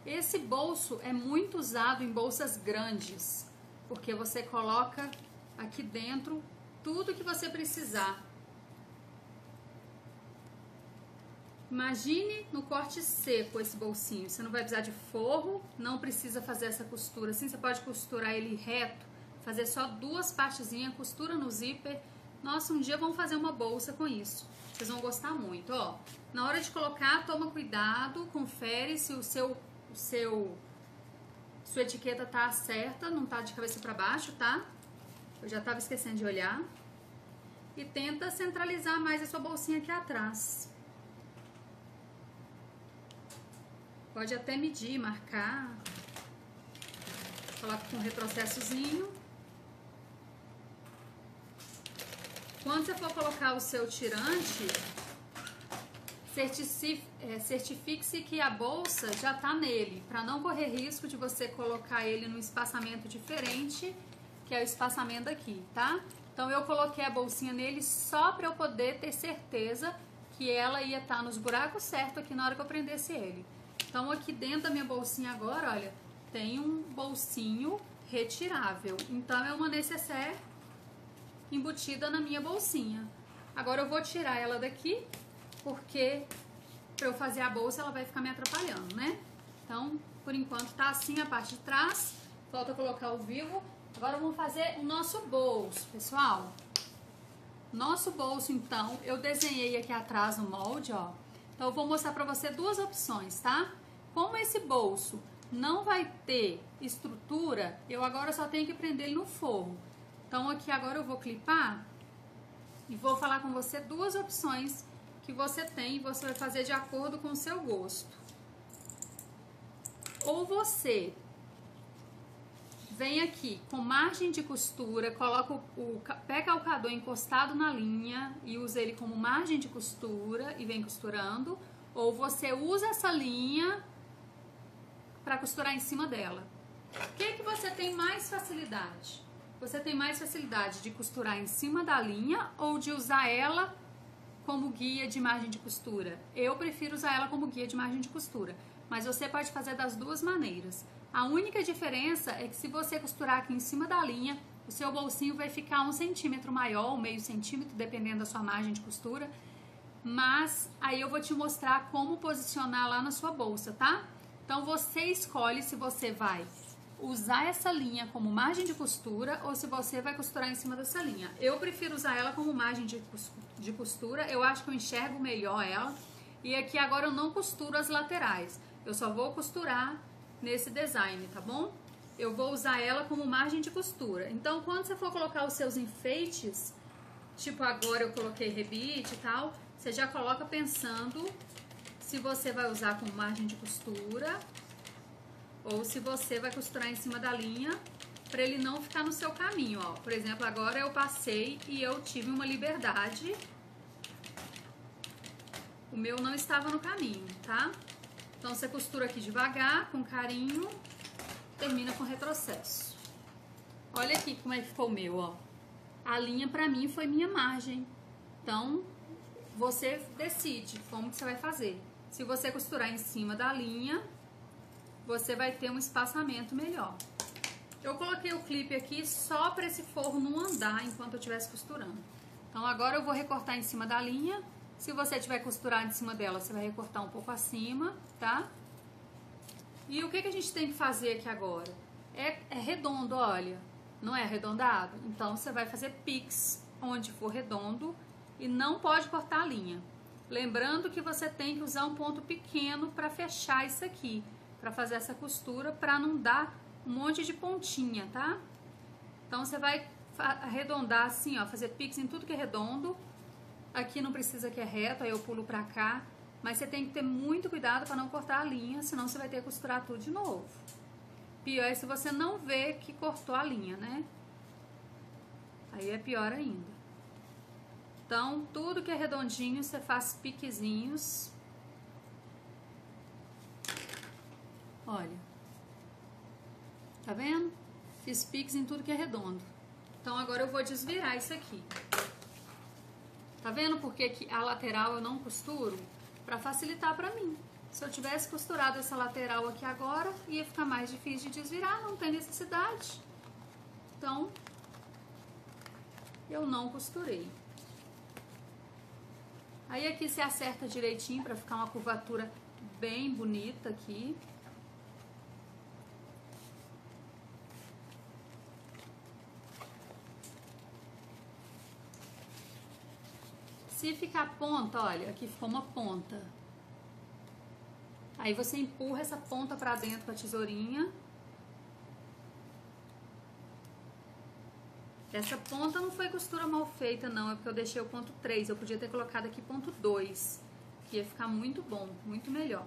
Esse bolso é muito usado em bolsas grandes, porque você coloca aqui dentro tudo que você precisar. Imagine no corte seco esse bolsinho. Você não vai precisar de forro, não precisa fazer essa costura assim. Você pode costurar ele reto, fazer só duas partezinhas, costura no zíper. Nossa, um dia vamos fazer uma bolsa com isso. Vocês vão gostar muito, ó. Na hora de colocar, toma cuidado, confere se sua etiqueta tá certa, não tá de cabeça para baixo, tá? Eu já tava esquecendo de olhar. E tenta centralizar mais a sua bolsinha aqui atrás. Pode até medir, marcar. Coloca com um retrocessozinho. Quando você for colocar o seu tirante, certifique-se que a bolsa já tá nele, para não correr risco de você colocar ele num espaçamento diferente, que é o espaçamento aqui, tá? Então eu coloquei a bolsinha nele só para eu poder ter certeza que ela ia estar nos buracos certos aqui na hora que eu prendesse ele. Então aqui dentro da minha bolsinha agora, olha, tem um bolsinho retirável. Então é uma nécessaire embutida na minha bolsinha. Agora eu vou tirar ela daqui, porque para eu fazer a bolsa ela vai ficar me atrapalhando, né? Então, por enquanto tá assim a parte de trás. Falta colocar o vivo. Agora vamos fazer o nosso bolso, pessoal. Nosso bolso, então, eu desenhei aqui atrás no molde, ó. Então eu vou mostrar para você duas opções, tá? Como esse bolso não vai ter estrutura, eu agora só tenho que prender ele no forro. Então aqui agora eu vou clipar e vou falar com você duas opções que você tem e você vai fazer de acordo com o seu gosto. Ou você vem aqui com margem de costura, coloca o pé calcador encostado na linha e usa ele como margem de costura e vem costurando, ou você usa essa linha para costurar em cima dela. O que você tem mais facilidade? Você tem mais facilidade de costurar em cima da linha ou de usar ela como guia de margem de costura? Eu prefiro usar ela como guia de margem de costura, mas você pode fazer das duas maneiras. A única diferença é que se você costurar aqui em cima da linha, o seu bolsinho vai ficar 1 centímetro maior, ou meio centímetro, dependendo da sua margem de costura. Mas aí eu vou te mostrar como posicionar lá na sua bolsa, tá? Então você escolhe se você vai usar essa linha como margem de costura ou se você vai costurar em cima dessa linha. Eu prefiro usar ela como margem de costura, eu acho que eu enxergo melhor ela. E aqui agora eu não costuro as laterais, eu só vou costurar nesse design, tá bom? Eu vou usar ela como margem de costura. Então, quando você for colocar os seus enfeites, tipo agora eu coloquei rebite e tal, você já coloca pensando se você vai usar como margem de costura ou se você vai costurar em cima da linha para ele não ficar no seu caminho, ó. Por exemplo, agora eu passei e eu tive uma liberdade. O meu não estava no caminho, tá? Então, você costura aqui devagar, com carinho, termina com retrocesso. Olha aqui como é que ficou o meu, ó. A linha, pra mim, foi minha margem. Então, você decide como que você vai fazer. Se você costurar em cima da linha, você vai ter um espaçamento melhor. Eu coloquei o clipe aqui só para esse forro não andar enquanto eu estivesse costurando. Então, agora eu vou recortar em cima da linha. Se você tiver costurado em cima dela, você vai recortar um pouco acima, tá? E o que a gente tem que fazer aqui agora? É redondo, olha. Não é arredondado? Então, você vai fazer pix onde for redondo e não pode cortar a linha. Lembrando que você tem que usar um ponto pequeno para fechar isso aqui, para fazer essa costura, para não dar um monte de pontinha, tá? Então, você vai arredondar assim, ó, fazer pix em tudo que é redondo. Aqui não precisa que é reto, aí eu pulo pra cá. Mas você tem que ter muito cuidado para não cortar a linha, senão você vai ter que costurar tudo de novo. Pior é se você não vê que cortou a linha, né? Aí é pior ainda. Então, tudo que é redondinho, você faz piquezinhos. Olha. Tá vendo? Fiz piques em tudo que é redondo. Então, agora eu vou desvirar isso aqui. Tá vendo por que a lateral eu não costuro? Pra facilitar pra mim. Se eu tivesse costurado essa lateral aqui agora, ia ficar mais difícil de desvirar, não tem necessidade. Então, eu não costurei. Aí aqui você acerta direitinho pra ficar uma curvatura bem bonita aqui. Se ficar ponta, olha, aqui ficou uma ponta. Aí você empurra essa ponta pra dentro com a tesourinha. Essa ponta não foi costura mal feita, não, é porque eu deixei o ponto 3. Eu podia ter colocado aqui ponto 2, que ia ficar muito bom, muito melhor.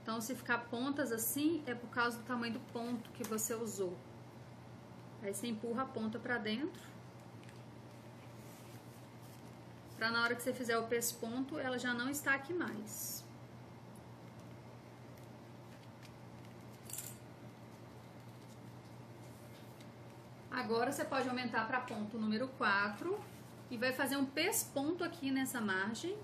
Então, se ficar pontas assim, é por causa do tamanho do ponto que você usou. Aí você empurra a ponta pra dentro. Pra na hora que você fizer o pesponto, ela já não está aqui mais. Agora você pode aumentar para ponto número 4 e vai fazer um pesponto aqui nessa margem.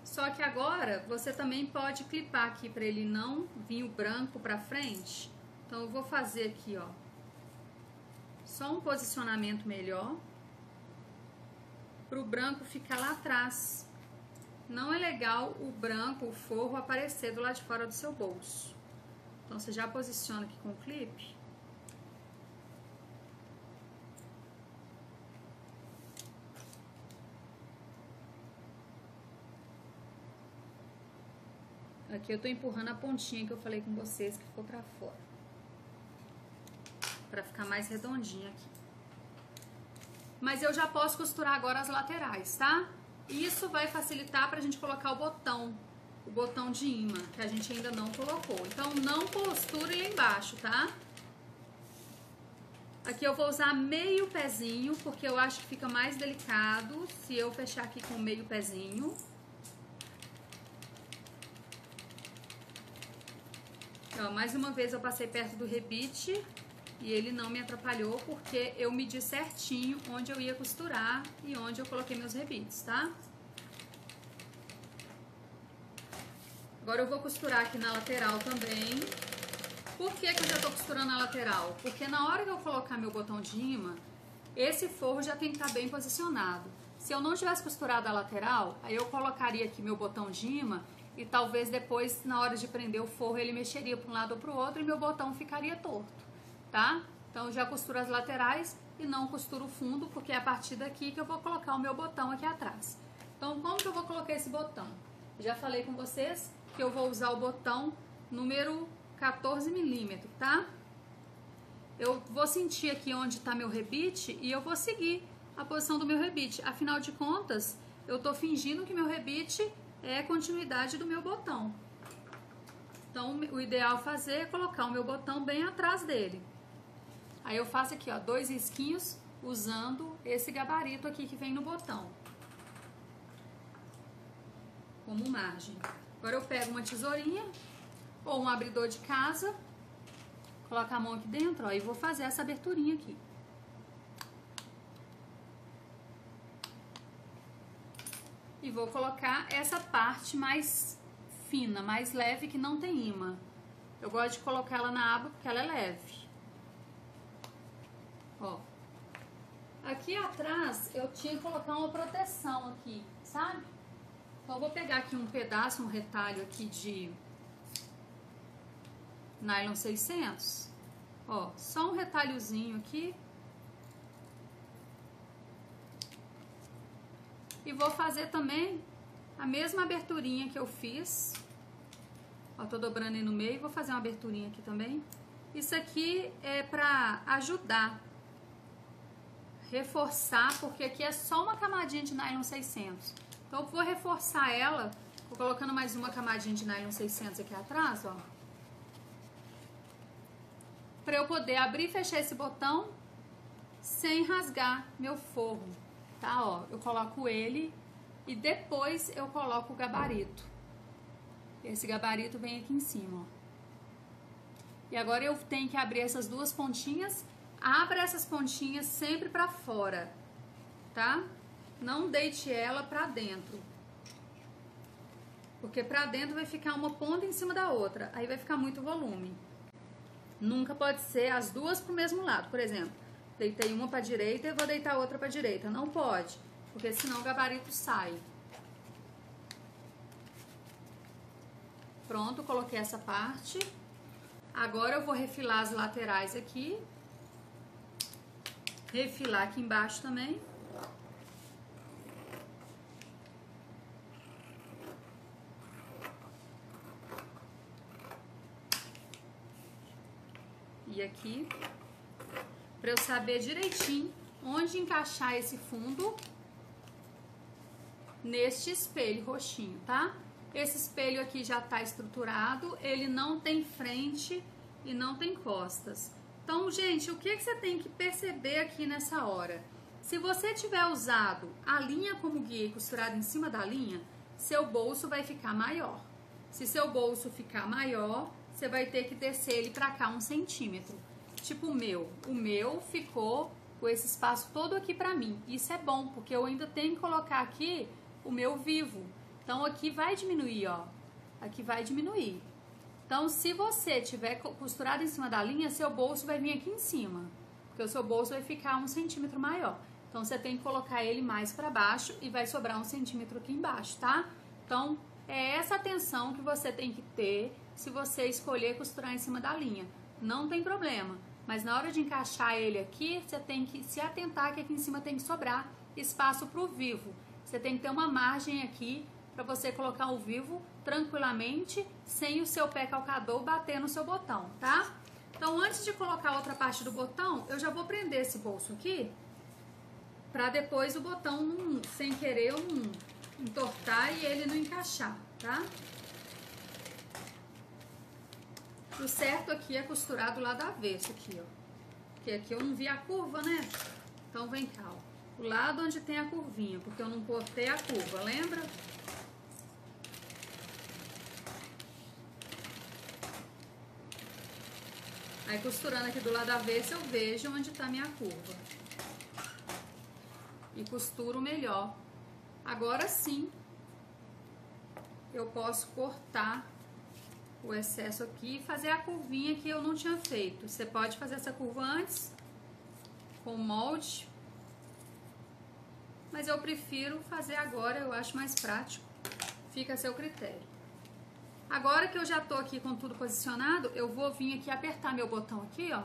Só que agora você também pode clipar aqui para ele não vir o branco para frente. Então eu vou fazer aqui, ó, só um posicionamento melhor para o branco ficar lá atrás. Não é legal o branco, o forro, aparecer do lado de fora do seu bolso. Então você já posiciona aqui com o clipe. Aqui eu tô empurrando a pontinha que eu falei com vocês que ficou pra fora. Pra ficar mais redondinha aqui. mas eu já posso costurar agora as laterais, tá? Isso vai facilitar pra gente colocar o botão de imã, que a gente ainda não colocou. Então, não costure lá embaixo, tá? Aqui eu vou usar meio pezinho, porque eu acho que fica mais delicado se eu fechar aqui com meio pezinho. Ó, mais uma vez eu passei perto do rebite e ele não me atrapalhou, porque eu medi certinho onde eu ia costurar e onde eu coloquei meus rebites, tá? Agora eu vou costurar aqui na lateral também. Por que que eu já tô costurando na lateral? Porque na hora que eu colocar meu botão de imã, esse forro já tem que estar bem posicionado. Se eu não tivesse costurado a lateral, aí eu colocaria aqui meu botão de imã e talvez depois, na hora de prender o forro, ele mexeria para um lado ou para o outro e meu botão ficaria torto, tá? Então eu já costuro as laterais e não costuro o fundo, porque é a partir daqui que eu vou colocar o meu botão aqui atrás. Então, como que eu vou colocar esse botão? Já falei com vocês que eu vou usar o botão número 14 milímetros, tá? Eu vou sentir aqui onde tá meu rebite e eu vou seguir a posição do meu rebite. Afinal de contas, eu tô fingindo que meu rebite é a continuidade do meu botão. Então, o ideal fazer é colocar o meu botão bem atrás dele. Aí eu faço aqui, ó, 2 risquinhos usando esse gabarito aqui que vem no botão, como margem. Agora eu pego uma tesourinha ou um abridor de casa, coloco a mão aqui dentro, ó, e vou fazer essa aberturinha aqui. E vou colocar essa parte mais fina, mais leve, que não tem imã. Eu gosto de colocar ela na aba porque ela é leve. Ó. Aqui atrás eu tinha que colocar uma proteção aqui, sabe? Então eu vou pegar aqui um pedaço, um retalho aqui de nylon 600. Ó, só um retalhozinho aqui. E vou fazer também a mesma aberturinha que eu fiz. Ó, tô dobrando aí no meio e vou fazer uma aberturinha aqui também. Isso aqui é pra ajudar, reforçar, porque aqui é só uma camadinha de nylon 600. Então eu vou reforçar ela, vou colocando mais uma camadinha de nylon 600 aqui atrás, ó. Pra eu poder abrir e fechar esse botão sem rasgar meu forro, tá? Ó, eu coloco ele e depois eu coloco o gabarito. Esse gabarito vem aqui em cima, ó. E agora eu tenho que abrir essas duas pontinhas. Abra essas pontinhas sempre pra fora, tá? Não deite ela pra dentro, porque pra dentro vai ficar uma ponta em cima da outra, aí vai ficar muito volume. Nunca pode ser as duas pro mesmo lado. Por exemplo, deitei uma pra direita e vou deitar a outra pra direita. Não pode, porque senão o gabarito sai. Pronto, coloquei essa parte. Agora eu vou refilar as laterais aqui. Refilar aqui embaixo também. E aqui, para eu saber direitinho onde encaixar esse fundo neste espelho roxinho, tá? Esse espelho aqui já tá estruturado, ele não tem frente e não tem costas. Então, gente, o que você tem que perceber aqui nessa hora? Se você tiver usado a linha como guia e costurado em cima da linha, seu bolso vai ficar maior. Se seu bolso ficar maior, você vai ter que descer ele pra cá 1 centímetro. Tipo o meu ficou com esse espaço todo aqui pra mim. Isso é bom, porque eu ainda tenho que colocar aqui o meu vivo. Então aqui vai diminuir, ó. Aqui vai diminuir. Então, se você tiver costurado em cima da linha, seu bolso vai vir aqui em cima, porque o seu bolso vai ficar 1 centímetro maior. Então, você tem que colocar ele mais pra baixo e vai sobrar 1 centímetro aqui embaixo, tá? Então, é essa atenção que você tem que ter se você escolher costurar em cima da linha. Não tem problema, mas na hora de encaixar ele aqui, você tem que se atentar que aqui em cima tem que sobrar espaço pro vivo. Você tem que ter uma margem aqui para você colocar o vivo tranquilamente, sem o seu pé calcador bater no seu botão, tá? Então, antes de colocar a outra parte do botão, eu já vou prender esse bolso aqui. Pra depois o botão, não, sem querer, entortar e ele não encaixar, tá? O certo aqui é costurar do lado avesso aqui, ó. Porque aqui eu não vi a curva, né? Então vem cá, ó. O lado onde tem a curvinha, porque eu não cortei a curva, lembra? Aí costurando aqui do lado avesso eu vejo onde tá minha curva. E costuro melhor. Agora sim, eu posso cortar o excesso aqui e fazer a curvinha que eu não tinha feito. Você pode fazer essa curva antes, com molde, mas eu prefiro fazer agora, eu acho mais prático. Fica a seu critério. Agora que eu já tô aqui com tudo posicionado, eu vou vir aqui apertar meu botão aqui, ó.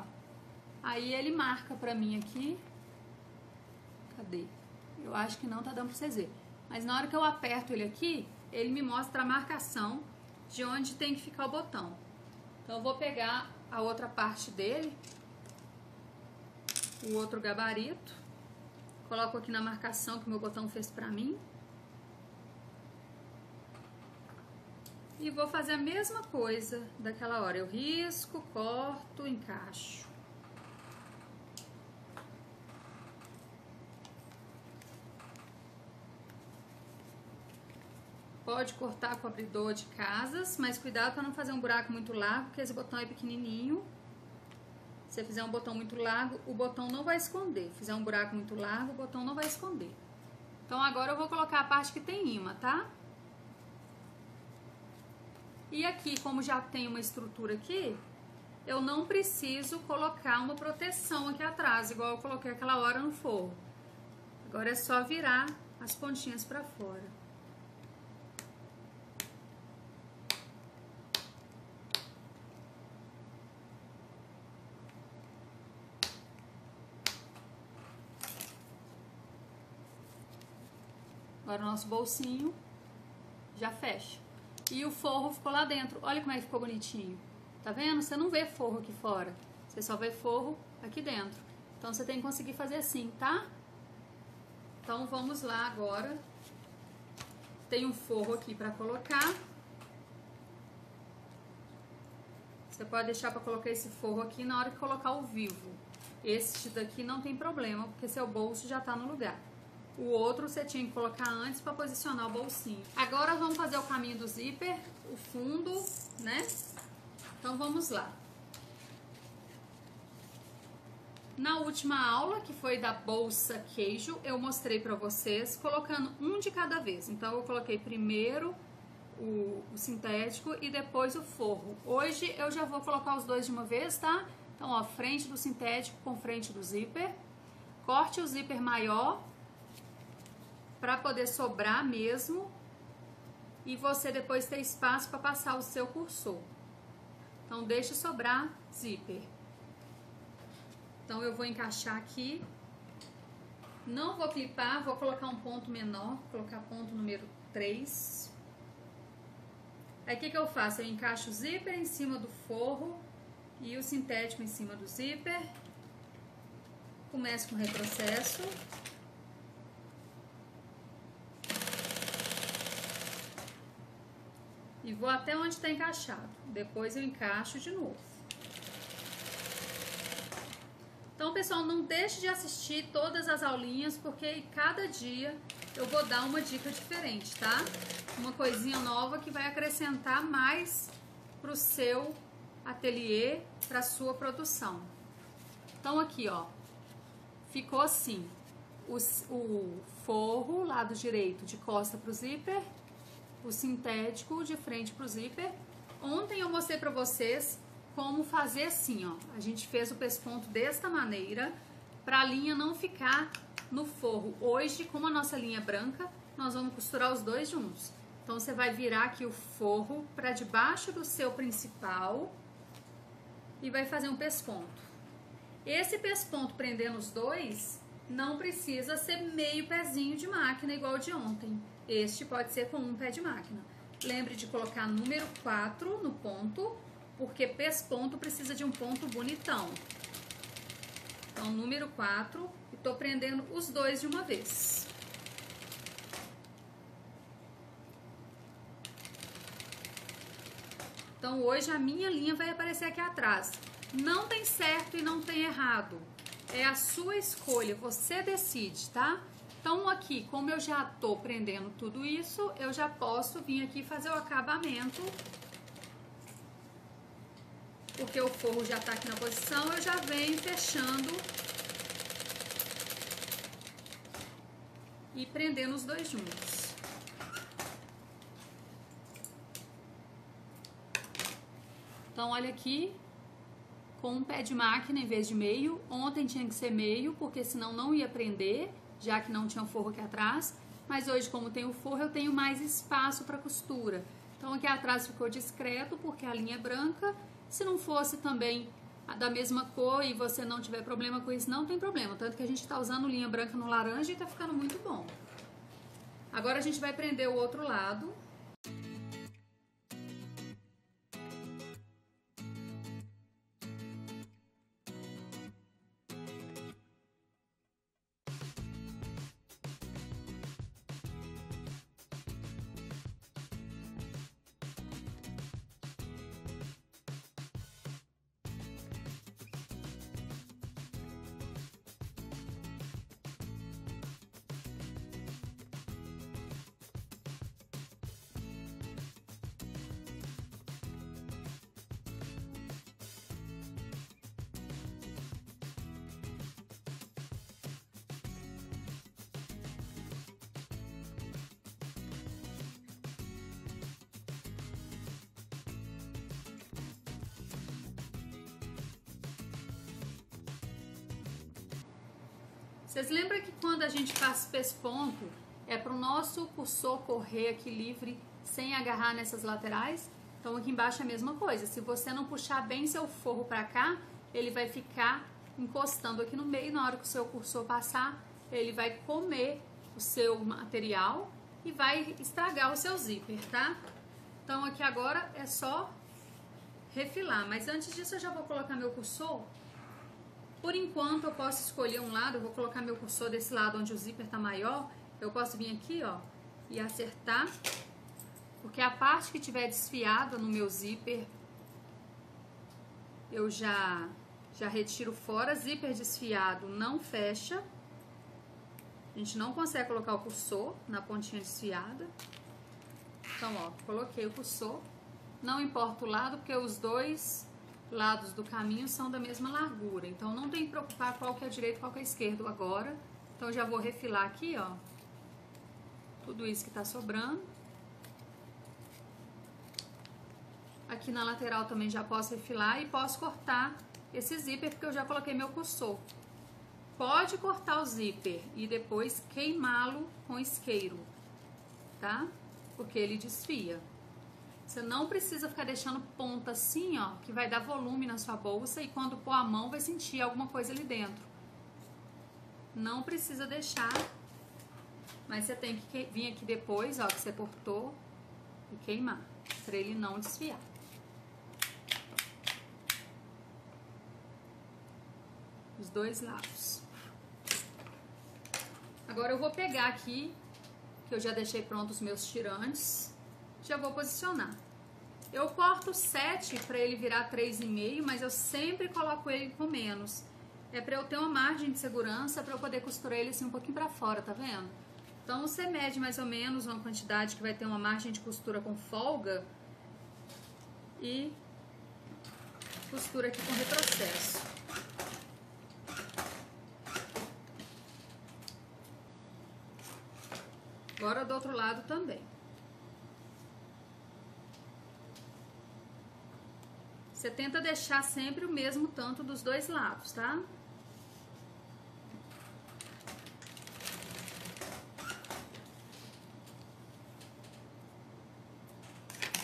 Aí ele marca pra mim aqui. Cadê? Eu acho que não tá dando pra vocês verem. Mas na hora que eu aperto ele aqui, ele me mostra a marcação de onde tem que ficar o botão. Então eu vou pegar a outra parte dele, o outro gabarito, coloco aqui na marcação que o meu botão fez pra mim. E vou fazer a mesma coisa daquela hora. Eu risco, corto, encaixo. Pode cortar com abridor de casas, mas cuidado para não fazer um buraco muito largo, porque esse botão é pequenininho. Se você fizer um botão muito largo, o botão não vai esconder. Se fizer um buraco muito largo, o botão não vai esconder. Então agora eu vou colocar a parte que tem imã, tá? E aqui, como já tem uma estrutura aqui, eu não preciso colocar uma proteção aqui atrás, igual eu coloquei aquela hora no forro. Agora é só virar as pontinhas para fora. Agora o nosso bolsinho já fecha. E o forro ficou lá dentro. Olha como é que ficou bonitinho. Tá vendo? Você não vê forro aqui fora. Você só vê forro aqui dentro. Então você tem que conseguir fazer assim, tá? Então vamos lá agora. Tem um forro aqui pra colocar. Você pode deixar pra colocar esse forro aqui na hora que colocar o vivo. Esse daqui não tem problema, porque seu bolso já tá no lugar. O outro você tinha que colocar antes para posicionar o bolsinho. Agora vamos fazer o caminho do zíper, o fundo, né? Então vamos lá. Na última aula, que foi da bolsa queijo, eu mostrei para vocês colocando um de cada vez. Então eu coloquei primeiro o sintético e depois o forro. Hoje eu já vou colocar os dois de uma vez, tá? Então, ó, frente do sintético com frente do zíper. Corte o zíper maior para poder sobrar mesmo e você depois ter espaço para passar o seu cursor. Então deixe sobrar zíper. Então eu vou encaixar aqui, não vou clipar, vou colocar um ponto menor, vou colocar ponto número 3. Aí o que eu faço? Eu encaixo o zíper em cima do forro e o sintético em cima do zíper. Começo com o retrocesso. E vou até onde está encaixado. Depois eu encaixo de novo. Então, pessoal, não deixe de assistir todas as aulinhas, porque cada dia eu vou dar uma dica diferente, tá? Uma coisinha nova que vai acrescentar mais pro seu ateliê, pra sua produção. Então, aqui, ó, ficou assim. O forro, lado direito, de costa pro zíper. O sintético de frente pro zíper. Ontem eu mostrei pra vocês como fazer assim, ó. A gente fez o pesponto desta maneira, pra linha não ficar no forro. Hoje, como a nossa linha é branca, nós vamos costurar os dois juntos. Então, você vai virar aqui o forro pra debaixo do seu principal e vai fazer um pesponto. Esse pesponto prendendo os dois, não precisa ser meio pezinho de máquina igual de ontem. Este pode ser com um pé de máquina. Lembre de colocar número 4 no ponto, porque pesponto precisa de um ponto bonitão. Então, número 4, e tô prendendo os dois de uma vez. Então, hoje a minha linha vai aparecer aqui atrás. Não tem certo e não tem errado. É a sua escolha, você decide, tá? Então, aqui, como eu já tô prendendo tudo isso, eu já posso vir aqui fazer o acabamento. Porque o forro já tá aqui na posição, eu já venho fechando e prendendo os dois juntos. Então, olha aqui, com um pé de máquina em vez de meio. Ontem tinha que ser meio, porque senão não ia prender, já que não tinha forro aqui atrás. Mas hoje, como tem o forro, eu tenho mais espaço para costura. Então, aqui atrás ficou discreto, porque a linha é branca. Se não fosse também da mesma cor e você não tiver problema com isso, não tem problema. Tanto que a gente tá usando linha branca no laranja e tá ficando muito bom. Agora a gente vai prender o outro lado. Vocês lembram que quando a gente faz pesponto, é para o nosso cursor correr aqui livre, sem agarrar nessas laterais? Então aqui embaixo é a mesma coisa. Se você não puxar bem seu forro para cá, ele vai ficar encostando aqui no meio. Na hora que o seu cursor passar, ele vai comer o seu material e vai estragar o seu zíper, tá? Então aqui agora é só refilar. Mas antes disso eu já vou colocar meu cursor. Por enquanto, eu posso escolher um lado, eu vou colocar meu cursor desse lado onde o zíper tá maior. Eu posso vir aqui, ó, e acertar, porque a parte que tiver desfiada no meu zíper, eu já retiro fora. Zíper desfiado não fecha. A gente não consegue colocar o cursor na pontinha desfiada. Então, ó, coloquei o cursor. Não importa o lado, porque os dois lados do caminho são da mesma largura, então não tem que preocupar qual que é direito e qual que é esquerdo agora. Então eu já vou refilar aqui, ó, tudo isso que tá sobrando. Aqui na lateral também já posso refilar e posso cortar esse zíper, porque eu já coloquei meu cursor. Pode cortar o zíper e depois queimá-lo com isqueiro, tá? Porque ele desfia. Você não precisa ficar deixando ponta assim, ó, que vai dar volume na sua bolsa e quando pôr a mão vai sentir alguma coisa ali dentro. Não precisa deixar, mas você tem que vir aqui depois, ó, que você cortou e queimar, para ele não desfiar. Os dois lados. Agora eu vou pegar aqui, que eu já deixei pronto os meus tirantes. Já vou posicionar. Eu corto 7 para ele virar 3,5, mas eu sempre coloco ele com menos. É para eu ter uma margem de segurança, para eu poder costurar ele assim um pouquinho para fora, tá vendo? Então você mede mais ou menos uma quantidade que vai ter uma margem de costura com folga e costura aqui com retrocesso. Agora do outro lado também. Você tenta deixar sempre o mesmo tanto dos dois lados, tá?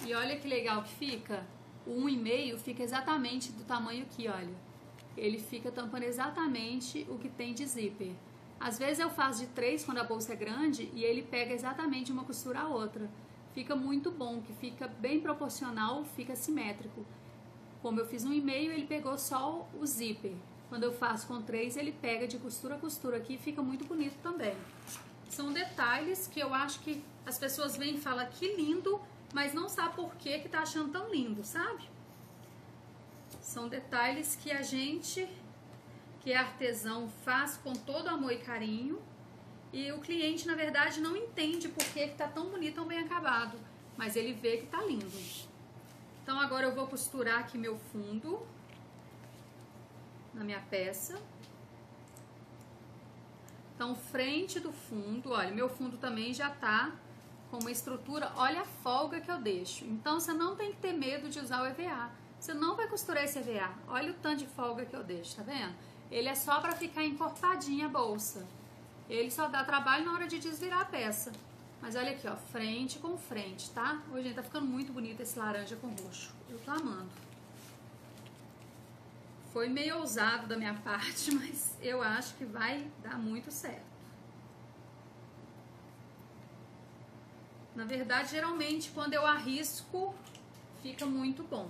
E olha que legal que fica. O 1,5 fica exatamente do tamanho aqui, olha. Ele fica tampando exatamente o que tem de zíper. Às vezes eu faço de 3 quando a bolsa é grande e ele pega exatamente uma costura a outra. Fica muito bom, que fica bem proporcional, fica simétrico. Como eu fiz 1,5, ele pegou só o zíper. Quando eu faço com 3, ele pega de costura a costura aqui e fica muito bonito também. São detalhes que eu acho que as pessoas vêm e falam que lindo, mas não sabe por que tá achando tão lindo, sabe? São detalhes que a gente, que é artesão, faz com todo amor e carinho. E o cliente, na verdade, não entende por que tá tão bonito, tão bem acabado. Mas ele vê que tá lindo. Então agora eu vou costurar aqui meu fundo na minha peça. Então, frente do fundo, olha, meu fundo também já tá com uma estrutura, olha a folga que eu deixo. Então, você não tem que ter medo de usar o EVA. Você não vai costurar esse EVA. Olha o tanto de folga que eu deixo, tá vendo? Ele é só pra ficar encorpadinha a bolsa. Ele só dá trabalho na hora de desvirar a peça. Mas olha aqui, ó, frente com frente, tá? Hoje, gente, tá ficando muito bonito esse laranja com roxo. Eu tô amando. Foi meio ousado da minha parte, mas eu acho que vai dar muito certo. Na verdade, geralmente, quando eu arrisco, fica muito bom.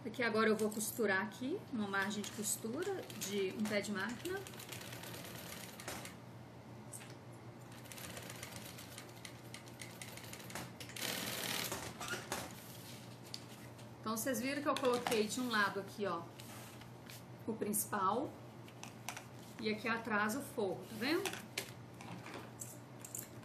Aqui agora eu vou costurar aqui, uma margem de costura de um pé de máquina. Então, vocês viram que eu coloquei de um lado aqui, ó, o principal. E aqui atrás o forro, tá vendo?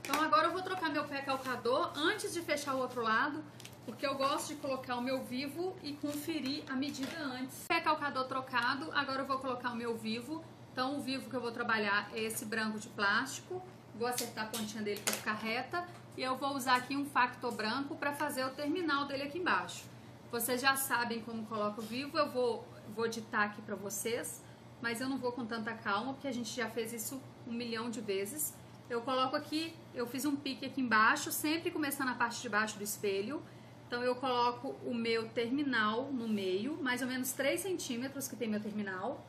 Então, agora eu vou trocar meu pé calcador antes de fechar o outro lado, porque eu gosto de colocar o meu vivo e conferir a medida antes. Pé calcador trocado, agora eu vou colocar o meu vivo. Então, o vivo que eu vou trabalhar é esse branco de plástico. Vou acertar a pontinha dele para ficar reta. E eu vou usar aqui um facto branco para fazer o terminal dele aqui embaixo. Vocês já sabem como coloca o vivo, eu vou ditar aqui pra vocês, mas eu não vou com tanta calma, porque a gente já fez isso 1 milhão de vezes. Eu coloco aqui, eu fiz um pique aqui embaixo, sempre começando a parte de baixo do espelho. Então eu coloco o meu terminal no meio, mais ou menos 3 centímetros que tem meu terminal.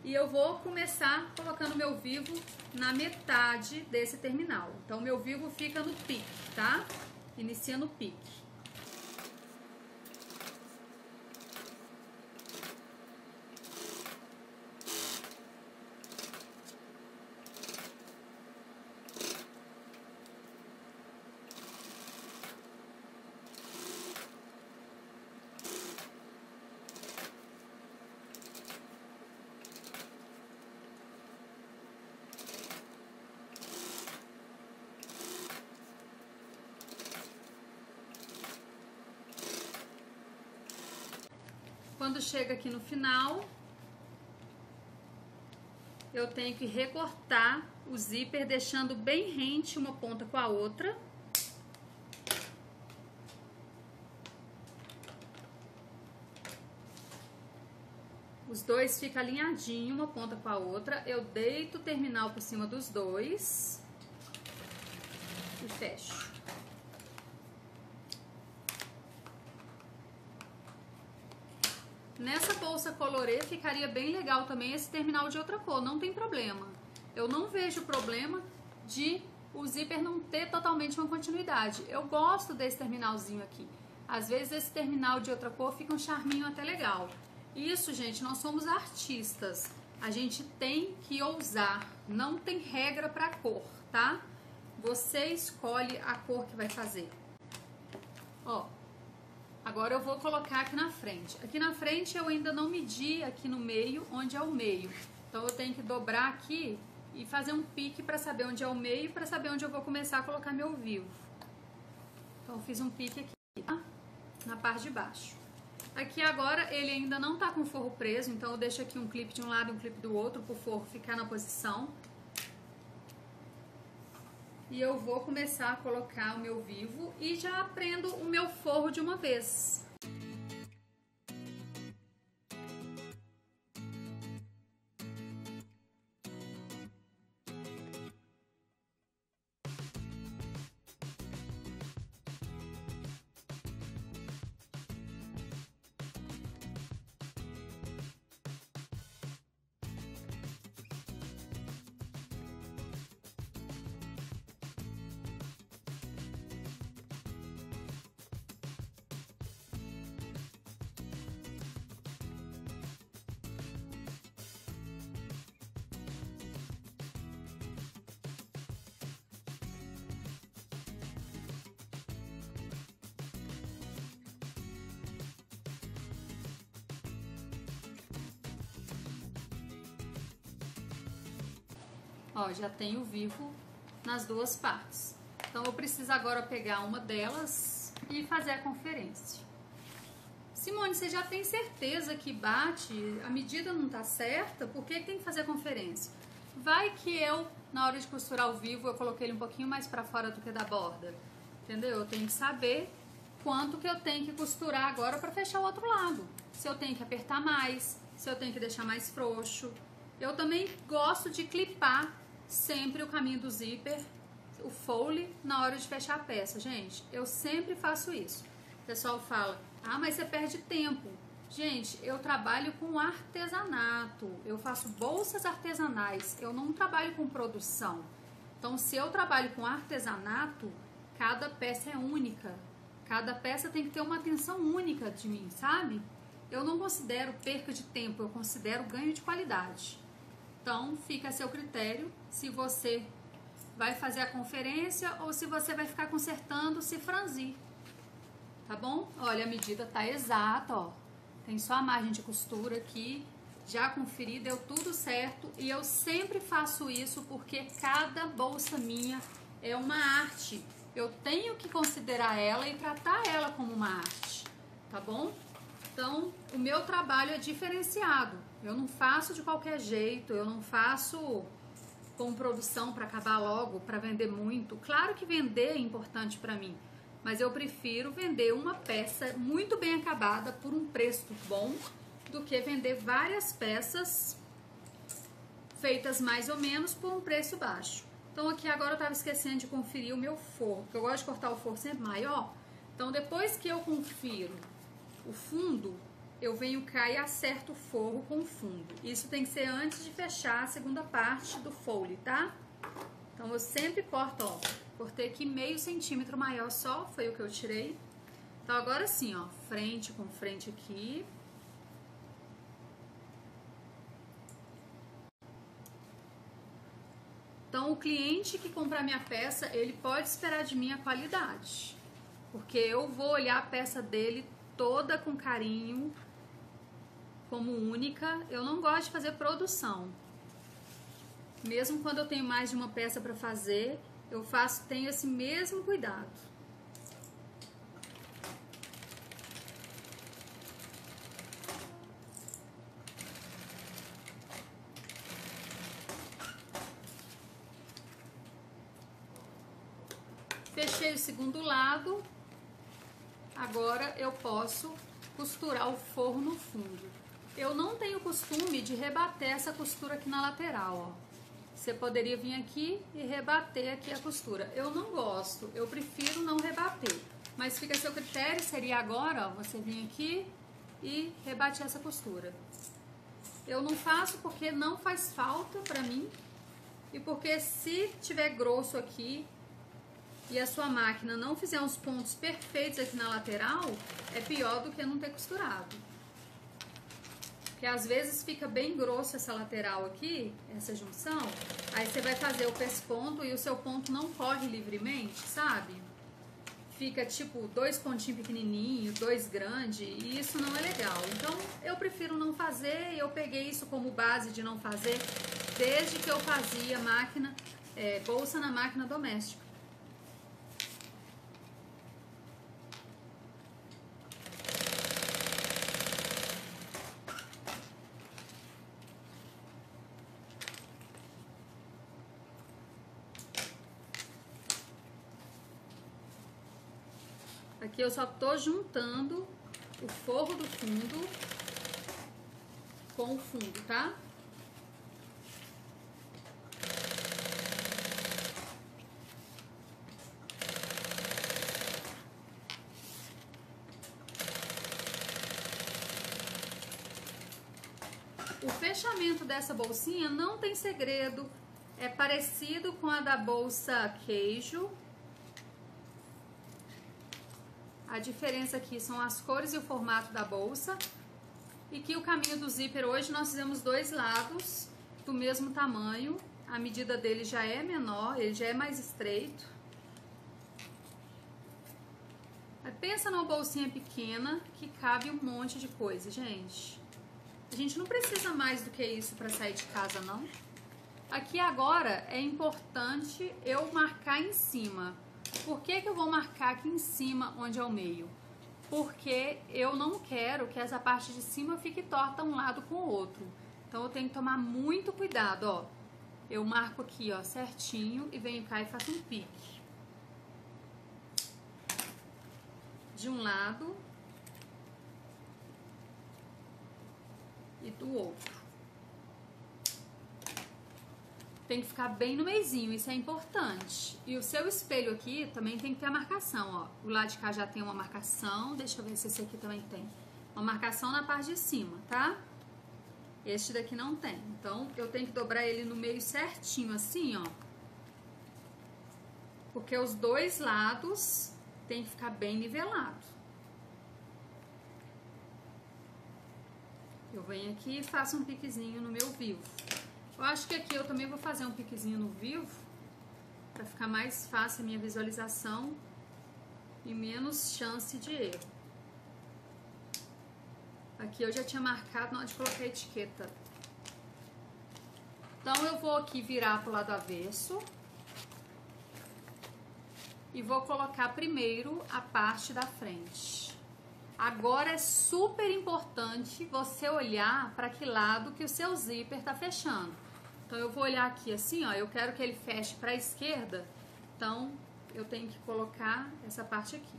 E eu vou começar colocando meu vivo na metade desse terminal. Então meu vivo fica no pique, tá? Inicia no pique. Quando chega aqui no final, eu tenho que recortar o zíper, deixando bem rente uma ponta com a outra. Os dois ficam alinhadinhos, uma ponta com a outra. Eu deito o terminal por cima dos dois e fecho. Nessa bolsa colorê ficaria bem legal também esse terminal de outra cor, não tem problema. Eu não vejo problema de o zíper não ter totalmente uma continuidade. Eu gosto desse terminalzinho aqui. Às vezes esse terminal de outra cor fica um charminho até legal. Isso, gente, nós somos artistas. A gente tem que ousar, não tem regra pra cor, tá? Você escolhe a cor que vai fazer. Ó. Agora eu vou colocar aqui na frente. Aqui na frente eu ainda não medi aqui no meio, onde é o meio. Então eu tenho que dobrar aqui e fazer um pique para saber onde é o meio, para saber onde eu vou começar a colocar meu vivo. Então eu fiz um pique aqui, tá? Na parte de baixo. Aqui agora ele ainda não tá com o forro preso, então eu deixo aqui um clipe de um lado e um clipe do outro para o forro ficar na posição. E eu vou começar a colocar o meu vivo e já prendo o meu forro de uma vez. Ó, já tenho vivo nas duas partes. Então, eu preciso agora pegar uma delas e fazer a conferência. Simone, você já tem certeza que bate? A medida não tá certa? Por que tem que fazer a conferência? Vai que eu, na hora de costurar ao vivo, eu coloquei ele um pouquinho mais pra fora do que da borda. Entendeu? Eu tenho que saber quanto que eu tenho que costurar agora pra fechar o outro lado. Se eu tenho que apertar mais, se eu tenho que deixar mais frouxo. Eu também gosto de clipar sempre o caminho do zíper, o fole, na hora de fechar a peça, gente. Eu sempre faço isso. O pessoal fala, ah, mas você perde tempo. Gente, eu trabalho com artesanato, eu faço bolsas artesanais, eu não trabalho com produção. Então, se eu trabalho com artesanato, cada peça é única. Cada peça tem que ter uma atenção única de mim, sabe? Eu não considero perca de tempo, eu considero ganho de qualidade. Então, fica a seu critério se você vai fazer a conferência ou se você vai ficar consertando se franzir. Tá bom? Olha, a medida tá exata, ó. Tem só a margem de costura aqui. Já conferi, deu tudo certo. E eu sempre faço isso porque cada bolsa minha é uma arte. Eu tenho que considerar ela e tratar ela como uma arte. Tá bom? Então, o meu trabalho é diferenciado. Eu não faço de qualquer jeito, eu não faço com produção para acabar logo, para vender muito. Claro que vender é importante para mim, mas eu prefiro vender uma peça muito bem acabada por um preço bom do que vender várias peças feitas mais ou menos por um preço baixo. Então aqui agora eu estava esquecendo de conferir o meu forro, porque eu gosto de cortar o forro sempre maior. Então depois que eu confiro o fundo, eu venho cá e acerto o forro com o fundo. Isso tem que ser antes de fechar a segunda parte do fole, tá? Então eu sempre corto, ó, cortei aqui meio centímetro maior só, foi o que eu tirei. Então agora sim, ó, frente com frente aqui. Então o cliente que comprar minha peça, ele pode esperar de mim a qualidade. Porque eu vou olhar a peça dele toda com carinho, como única. Eu não gosto de fazer produção. Mesmo quando eu tenho mais de uma peça para fazer, tenho esse mesmo cuidado. Fechei o segundo lado. Agora eu posso costurar o forro no fundo. Eu não tenho costume de rebater essa costura aqui na lateral, ó. Você poderia vir aqui e rebater aqui a costura. Eu não gosto, eu prefiro não rebater. Mas fica a seu critério, seria agora, ó, você vir aqui e rebater essa costura. Eu não faço porque não faz falta pra mim. E porque se tiver grosso aqui e a sua máquina não fizer uns pontos perfeitos aqui na lateral, é pior do que não ter costurado. Porque às vezes fica bem grosso essa lateral aqui, essa junção, aí você vai fazer o pesponto e o seu ponto não corre livremente, sabe? Fica tipo 2 pontinhos pequenininhos, 2 grandes, e isso não é legal. Então eu prefiro não fazer, eu peguei isso como base de não fazer desde que eu fazia bolsa na máquina doméstica. Aqui eu só tô juntando o forro do fundo com o fundo, tá? O fechamento dessa bolsinha não tem segredo, é parecido com a da bolsa queijo. A diferença aqui são as cores e o formato da bolsa. E que o caminho do zíper hoje nós fizemos 2 lados do mesmo tamanho. A medida dele já é menor, ele já é mais estreito. Mas pensa numa bolsinha pequena que cabe um monte de coisa, gente. A gente não precisa mais do que isso para sair de casa, não. Aqui agora é importante eu marcar em cima. Por que que eu vou marcar aqui em cima, onde é o meio? Porque eu não quero que essa parte de cima fique torta um lado com o outro. Então eu tenho que tomar muito cuidado, ó. Eu marco aqui, ó, certinho e venho cá e faço um pique. De um lado e do outro. Tem que ficar bem no meizinho, isso é importante. E o seu espelho aqui também tem que ter a marcação, ó. O lado de cá já tem uma marcação, deixa eu ver se esse aqui também tem. Uma marcação na parte de cima, tá? Este daqui não tem. Então, eu tenho que dobrar ele no meio certinho, assim, ó. Porque os dois lados tem que ficar bem nivelado. Eu venho aqui e faço um piquezinho no meu vivo. Eu acho que aqui eu também vou fazer um piquezinho no vivo, para ficar mais fácil a minha visualização e menos chance de erro. Aqui eu já tinha marcado na hora de colocar a etiqueta. Então eu vou aqui virar pro lado avesso e vou colocar primeiro a parte da frente. Agora é super importante você olhar para que lado que o seu zíper tá fechando. Então eu vou olhar aqui assim, ó, eu quero que ele feche para a esquerda, então eu tenho que colocar essa parte aqui.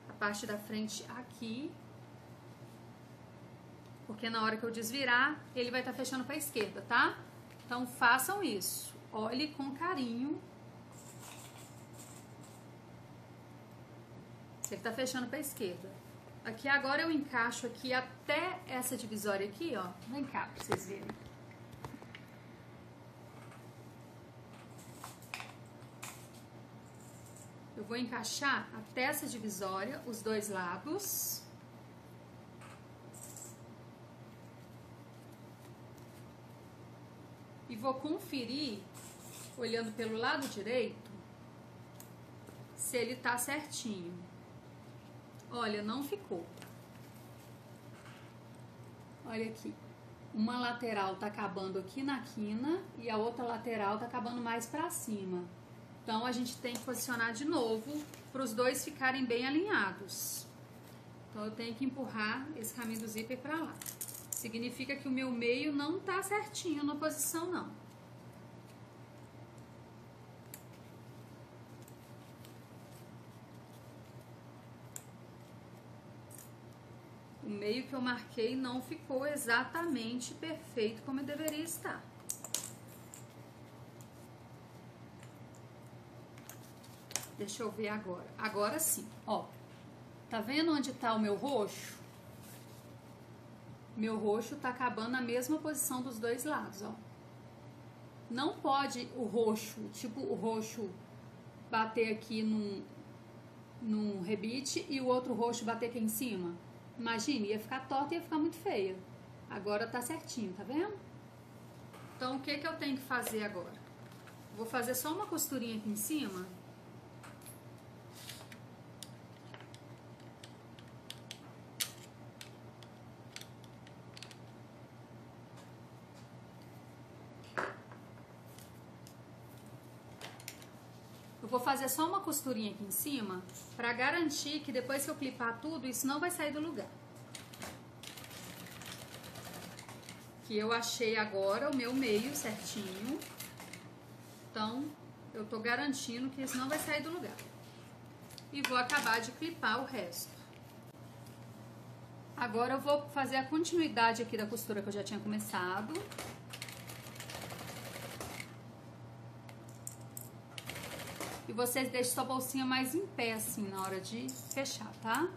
A parte da frente aqui, porque na hora que eu desvirar, ele vai estar fechando para a esquerda, tá? Então façam isso, olhe com carinho. Ele tá fechando para a esquerda. Aqui agora eu encaixo aqui até essa divisória aqui, ó. Vem cá pra vocês verem. Eu vou encaixar até essa divisória, os dois lados. E vou conferir, olhando pelo lado direito, se ele tá certinho. Olha, não ficou. Olha aqui. Uma lateral tá acabando aqui na quina e a outra lateral tá acabando mais pra cima. Então, a gente tem que posicionar de novo para os dois ficarem bem alinhados. Então, eu tenho que empurrar esse caminho do zíper para lá. Significa que o meu meio não tá certinho na posição, não. O meio que eu marquei não ficou exatamente perfeito como deveria estar. Deixa eu ver agora. Agora sim, ó. Tá vendo onde tá o meu roxo? Meu roxo tá acabando na mesma posição dos dois lados, ó. Não pode o roxo, tipo o roxo bater aqui num rebite e o outro roxo bater aqui em cima. Imagine, ia ficar torta e ia ficar muito feia. Agora tá certinho, tá vendo? Então, o que que eu tenho que fazer agora? Vou fazer só uma costurinha aqui em cima. Eu vou fazer só uma costurinha aqui em cima para garantir que depois que eu clipar tudo, isso não vai sair do lugar. Que eu achei agora o meu meio certinho. Então, eu tô garantindo que isso não vai sair do lugar. E vou acabar de clipar o resto. Agora eu vou fazer a continuidade aqui da costura que eu já tinha começado. E vocês deixem sua bolsinha mais em pé, assim, na hora de fechar, tá?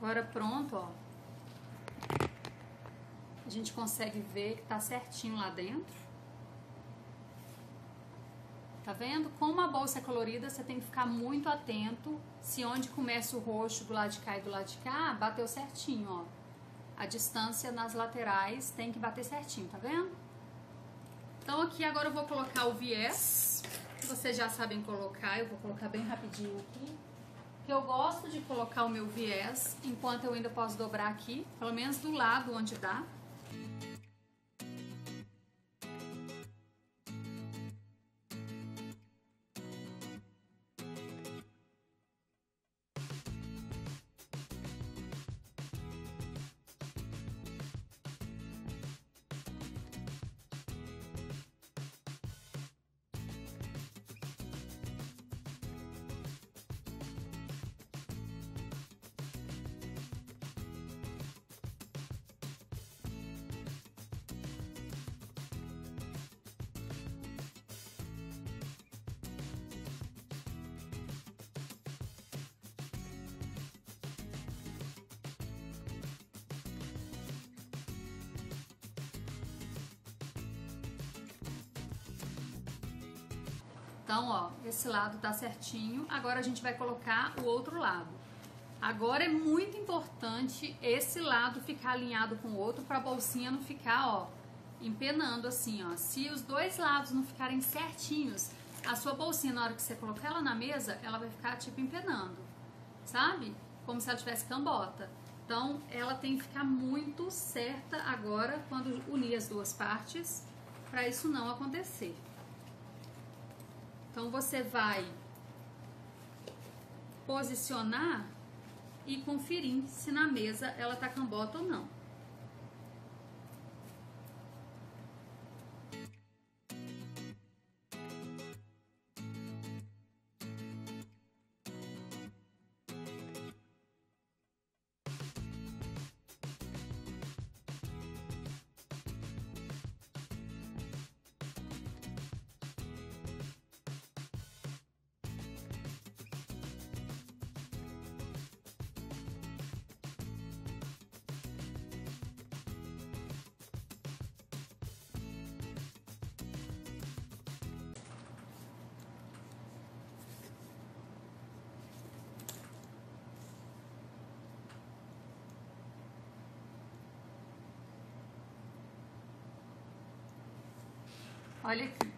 Agora pronto, ó. A gente consegue ver que tá certinho lá dentro. Tá vendo? Como a bolsa é colorida, você tem que ficar muito atento se onde começa o roxo do lado de cá e do lado de cá, bateu certinho, ó. A distância nas laterais tem que bater certinho, tá vendo? Então aqui agora eu vou colocar o viés. Vocês já sabem colocar, eu vou colocar bem rapidinho aqui. Que eu gosto de colocar o meu viés enquanto eu ainda posso dobrar aqui, pelo menos do lado onde dá. Então, ó, esse lado tá certinho. Agora a gente vai colocar o outro lado. Agora é muito importante esse lado ficar alinhado com o outro para a bolsinha não ficar, ó, empenando assim, ó. Se os dois lados não ficarem certinhos, a sua bolsinha, na hora que você colocar ela na mesa, ela vai ficar tipo empenando, sabe? Como se ela tivesse cambota. Então, ela tem que ficar muito certa agora quando unir as duas partes, para isso não acontecer. Então, você vai posicionar e conferir se na mesa ela tá cambota ou não. Olha aqui.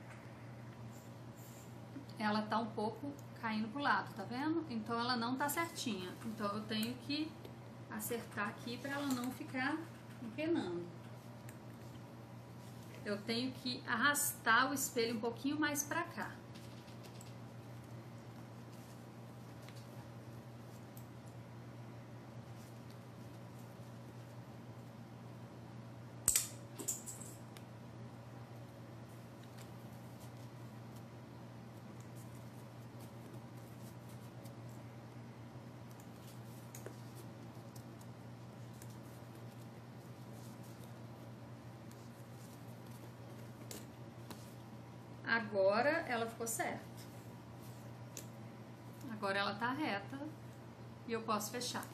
Ela tá um pouco caindo pro lado, tá vendo? Então ela não tá certinha. Então eu tenho que acertar aqui para ela não ficar empenando. Eu tenho que arrastar o espelho um pouquinho mais para cá. Agora ela ficou certa. Agora ela tá reta e eu posso fechar.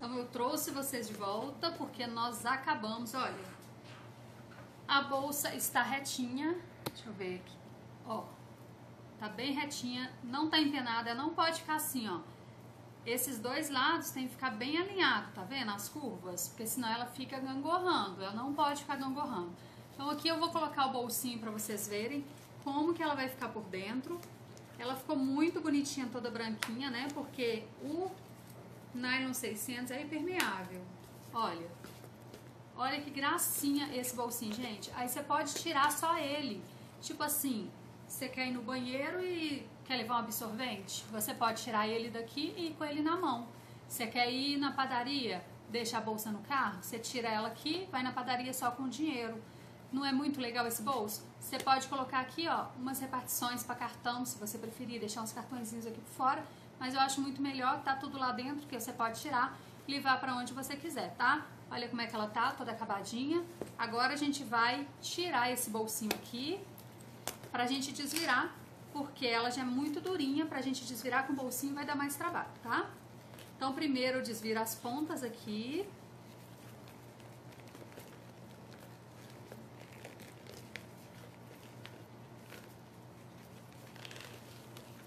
Então eu trouxe vocês de volta porque nós acabamos, olha, a bolsa está retinha, deixa eu ver aqui, ó, tá bem retinha, não tá empenada, não pode ficar assim, ó, esses dois lados tem que ficar bem alinhado, tá vendo, as curvas, porque senão ela fica gangorrando, ela não pode ficar gangorrando. Então aqui eu vou colocar o bolsinho pra vocês verem como que ela vai ficar por dentro. Ela ficou muito bonitinha, toda branquinha, né, porque o nylon 600 é impermeável. Olha que gracinha esse bolsinho, gente. Aí você pode tirar só ele. Tipo assim, você quer ir no banheiro e quer levar um absorvente? Você pode tirar ele daqui e ir com ele na mão. Você quer ir na padaria, deixa a bolsa no carro? Você tira ela aqui, vai na padaria só com dinheiro. Não é muito legal esse bolso? Você pode colocar aqui, ó, umas repartições para cartão, se você preferir, deixar uns cartõezinhos aqui por fora. Mas eu acho muito melhor, tá tudo lá dentro, que você pode tirar e levar para onde você quiser, tá? Olha como é que ela tá, toda acabadinha. Agora a gente vai tirar esse bolsinho aqui pra gente desvirar, porque ela já é muito durinha, pra gente desvirar com o bolsinho vai dar mais trabalho, tá? Então primeiro eu desviro as pontas aqui.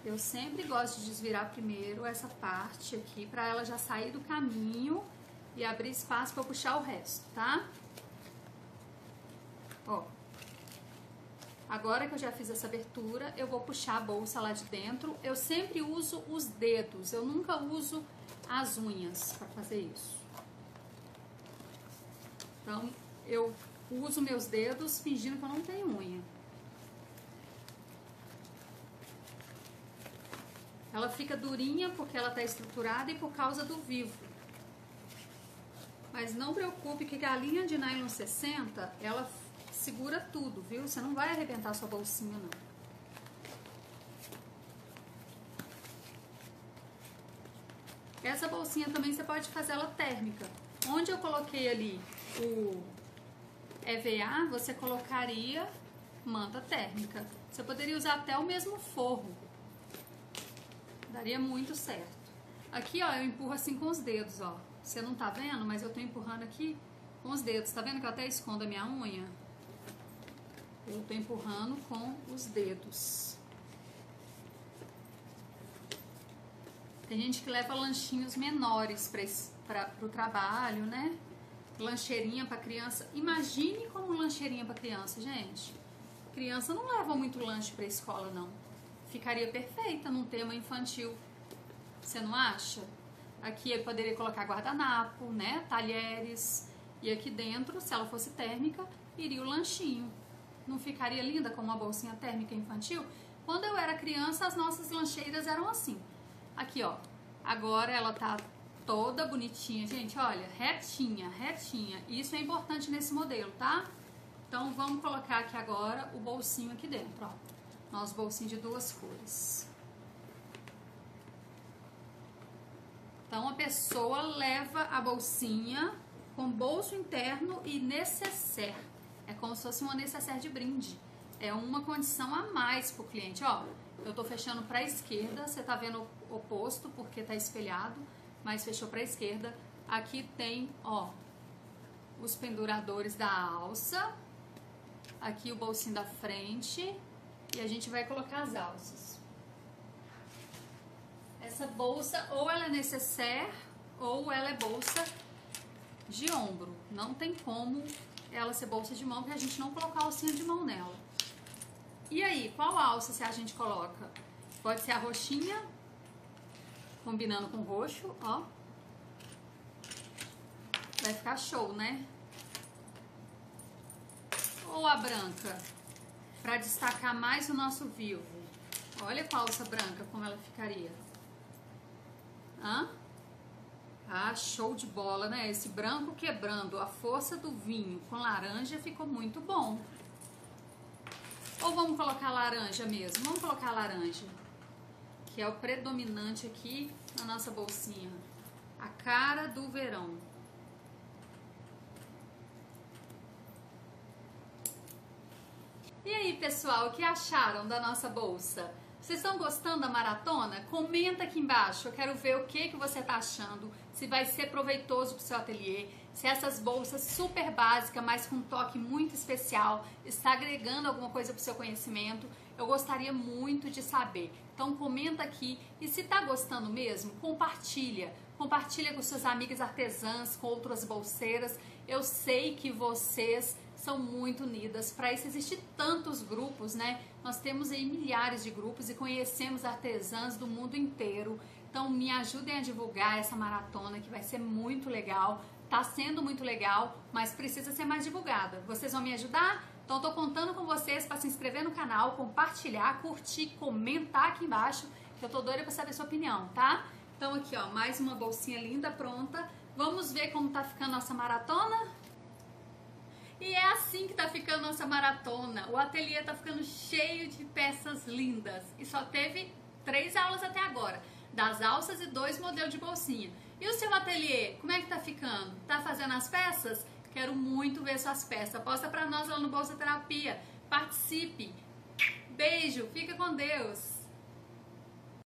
Eu sempre gosto de desvirar primeiro essa parte aqui, pra ela já sair do caminho e abrir espaço pra puxar o resto, tá? Ó. Agora que eu já fiz essa abertura, eu vou puxar a bolsa lá de dentro. Eu sempre uso os dedos, eu nunca uso as unhas pra fazer isso. Então, eu uso meus dedos fingindo que eu não tenho unha. Ela fica durinha porque ela tá estruturada e por causa do vivo. Mas não preocupe que a linha de nylon 60, ela segura tudo, viu? Você não vai arrebentar sua bolsinha, não. Essa bolsinha também você pode fazer ela térmica. Onde eu coloquei ali o EVA, você colocaria manta térmica. Você poderia usar até o mesmo forro. Daria muito certo. Aqui, ó, eu empurro assim com os dedos, ó. Você não tá vendo, mas eu tô empurrando aqui com os dedos. Tá vendo que eu até escondo a minha unha? Eu tô empurrando com os dedos. Tem gente que leva lanchinhos menores pro trabalho, né? Lancheirinha pra criança. Imagine como lancheirinha pra criança, gente. Criança não leva muito lanche pra escola, não. Ficaria perfeita num tema infantil. Você não acha? Aqui eu poderia colocar guardanapo, né? Talheres. E aqui dentro, se ela fosse térmica, iria o lanchinho. Não ficaria linda com uma bolsinha térmica infantil? Quando eu era criança, as nossas lancheiras eram assim. Aqui, ó. Agora ela tá toda bonitinha. Gente, olha, retinha, retinha. Isso é importante nesse modelo, tá? Então, vamos colocar aqui agora o bolsinho aqui dentro, ó. Nosso bolsinho de duas cores. Então, a pessoa leva a bolsinha com bolso interno e nécessaire. É como se fosse uma nécessaire de brinde. É uma condição a mais pro cliente. Ó, eu tô fechando pra esquerda. Você tá vendo o oposto porque tá espelhado, mas fechou pra esquerda. Aqui tem, ó, os penduradores da alça. Aqui o bolsinho da frente. E a gente vai colocar as alças. Essa bolsa, ou ela é nécessaire, ou ela é bolsa de ombro. Não tem como ela ser bolsa de mão, porque a gente não colocar a alcinha de mão nela. E aí, qual alça se a gente coloca? Pode ser a roxinha, combinando com o roxo, ó. Vai ficar show, né? Ou a branca, para destacar mais o nosso vivo. Olha com a alça branca como ela ficaria. Hã? Ah, show de bola, né? Esse branco quebrando a força do vinho com laranja ficou muito bom. Ou vamos colocar laranja mesmo? Vamos colocar laranja, que é o predominante aqui na nossa bolsinha. A cara do verão. E aí, pessoal, o que acharam da nossa bolsa? Vocês estão gostando da maratona? Comenta aqui embaixo, eu quero ver o que você está achando, se vai ser proveitoso para o seu ateliê, se essas bolsas super básicas, mas com um toque muito especial, está agregando alguma coisa para o seu conhecimento. Eu gostaria muito de saber. Então comenta aqui e se está gostando mesmo, compartilha. Compartilha com suas amigas artesãs, com outras bolseiras. Eu sei que vocês são muito unidas. Para isso existem tantos grupos, né? Nós temos aí milhares de grupos e conhecemos artesãs do mundo inteiro. Então me ajudem a divulgar essa maratona que vai ser muito legal. Tá sendo muito legal, mas precisa ser mais divulgada. Vocês vão me ajudar? Então tô contando com vocês para se inscrever no canal, compartilhar, curtir, comentar aqui embaixo, que eu tô doida para saber a sua opinião, tá? Então aqui, ó, mais uma bolsinha linda pronta. Vamos ver como tá ficando nossa maratona? E é assim que tá ficando nossa maratona. O ateliê tá ficando cheio de peças lindas. E só teve 3 aulas até agora. Das alças e 2 modelos de bolsinha. E o seu ateliê, como é que tá ficando? Tá fazendo as peças? Quero muito ver suas peças. Posta pra nós lá no Bolsa Terapia. Participe. Beijo, fica com Deus.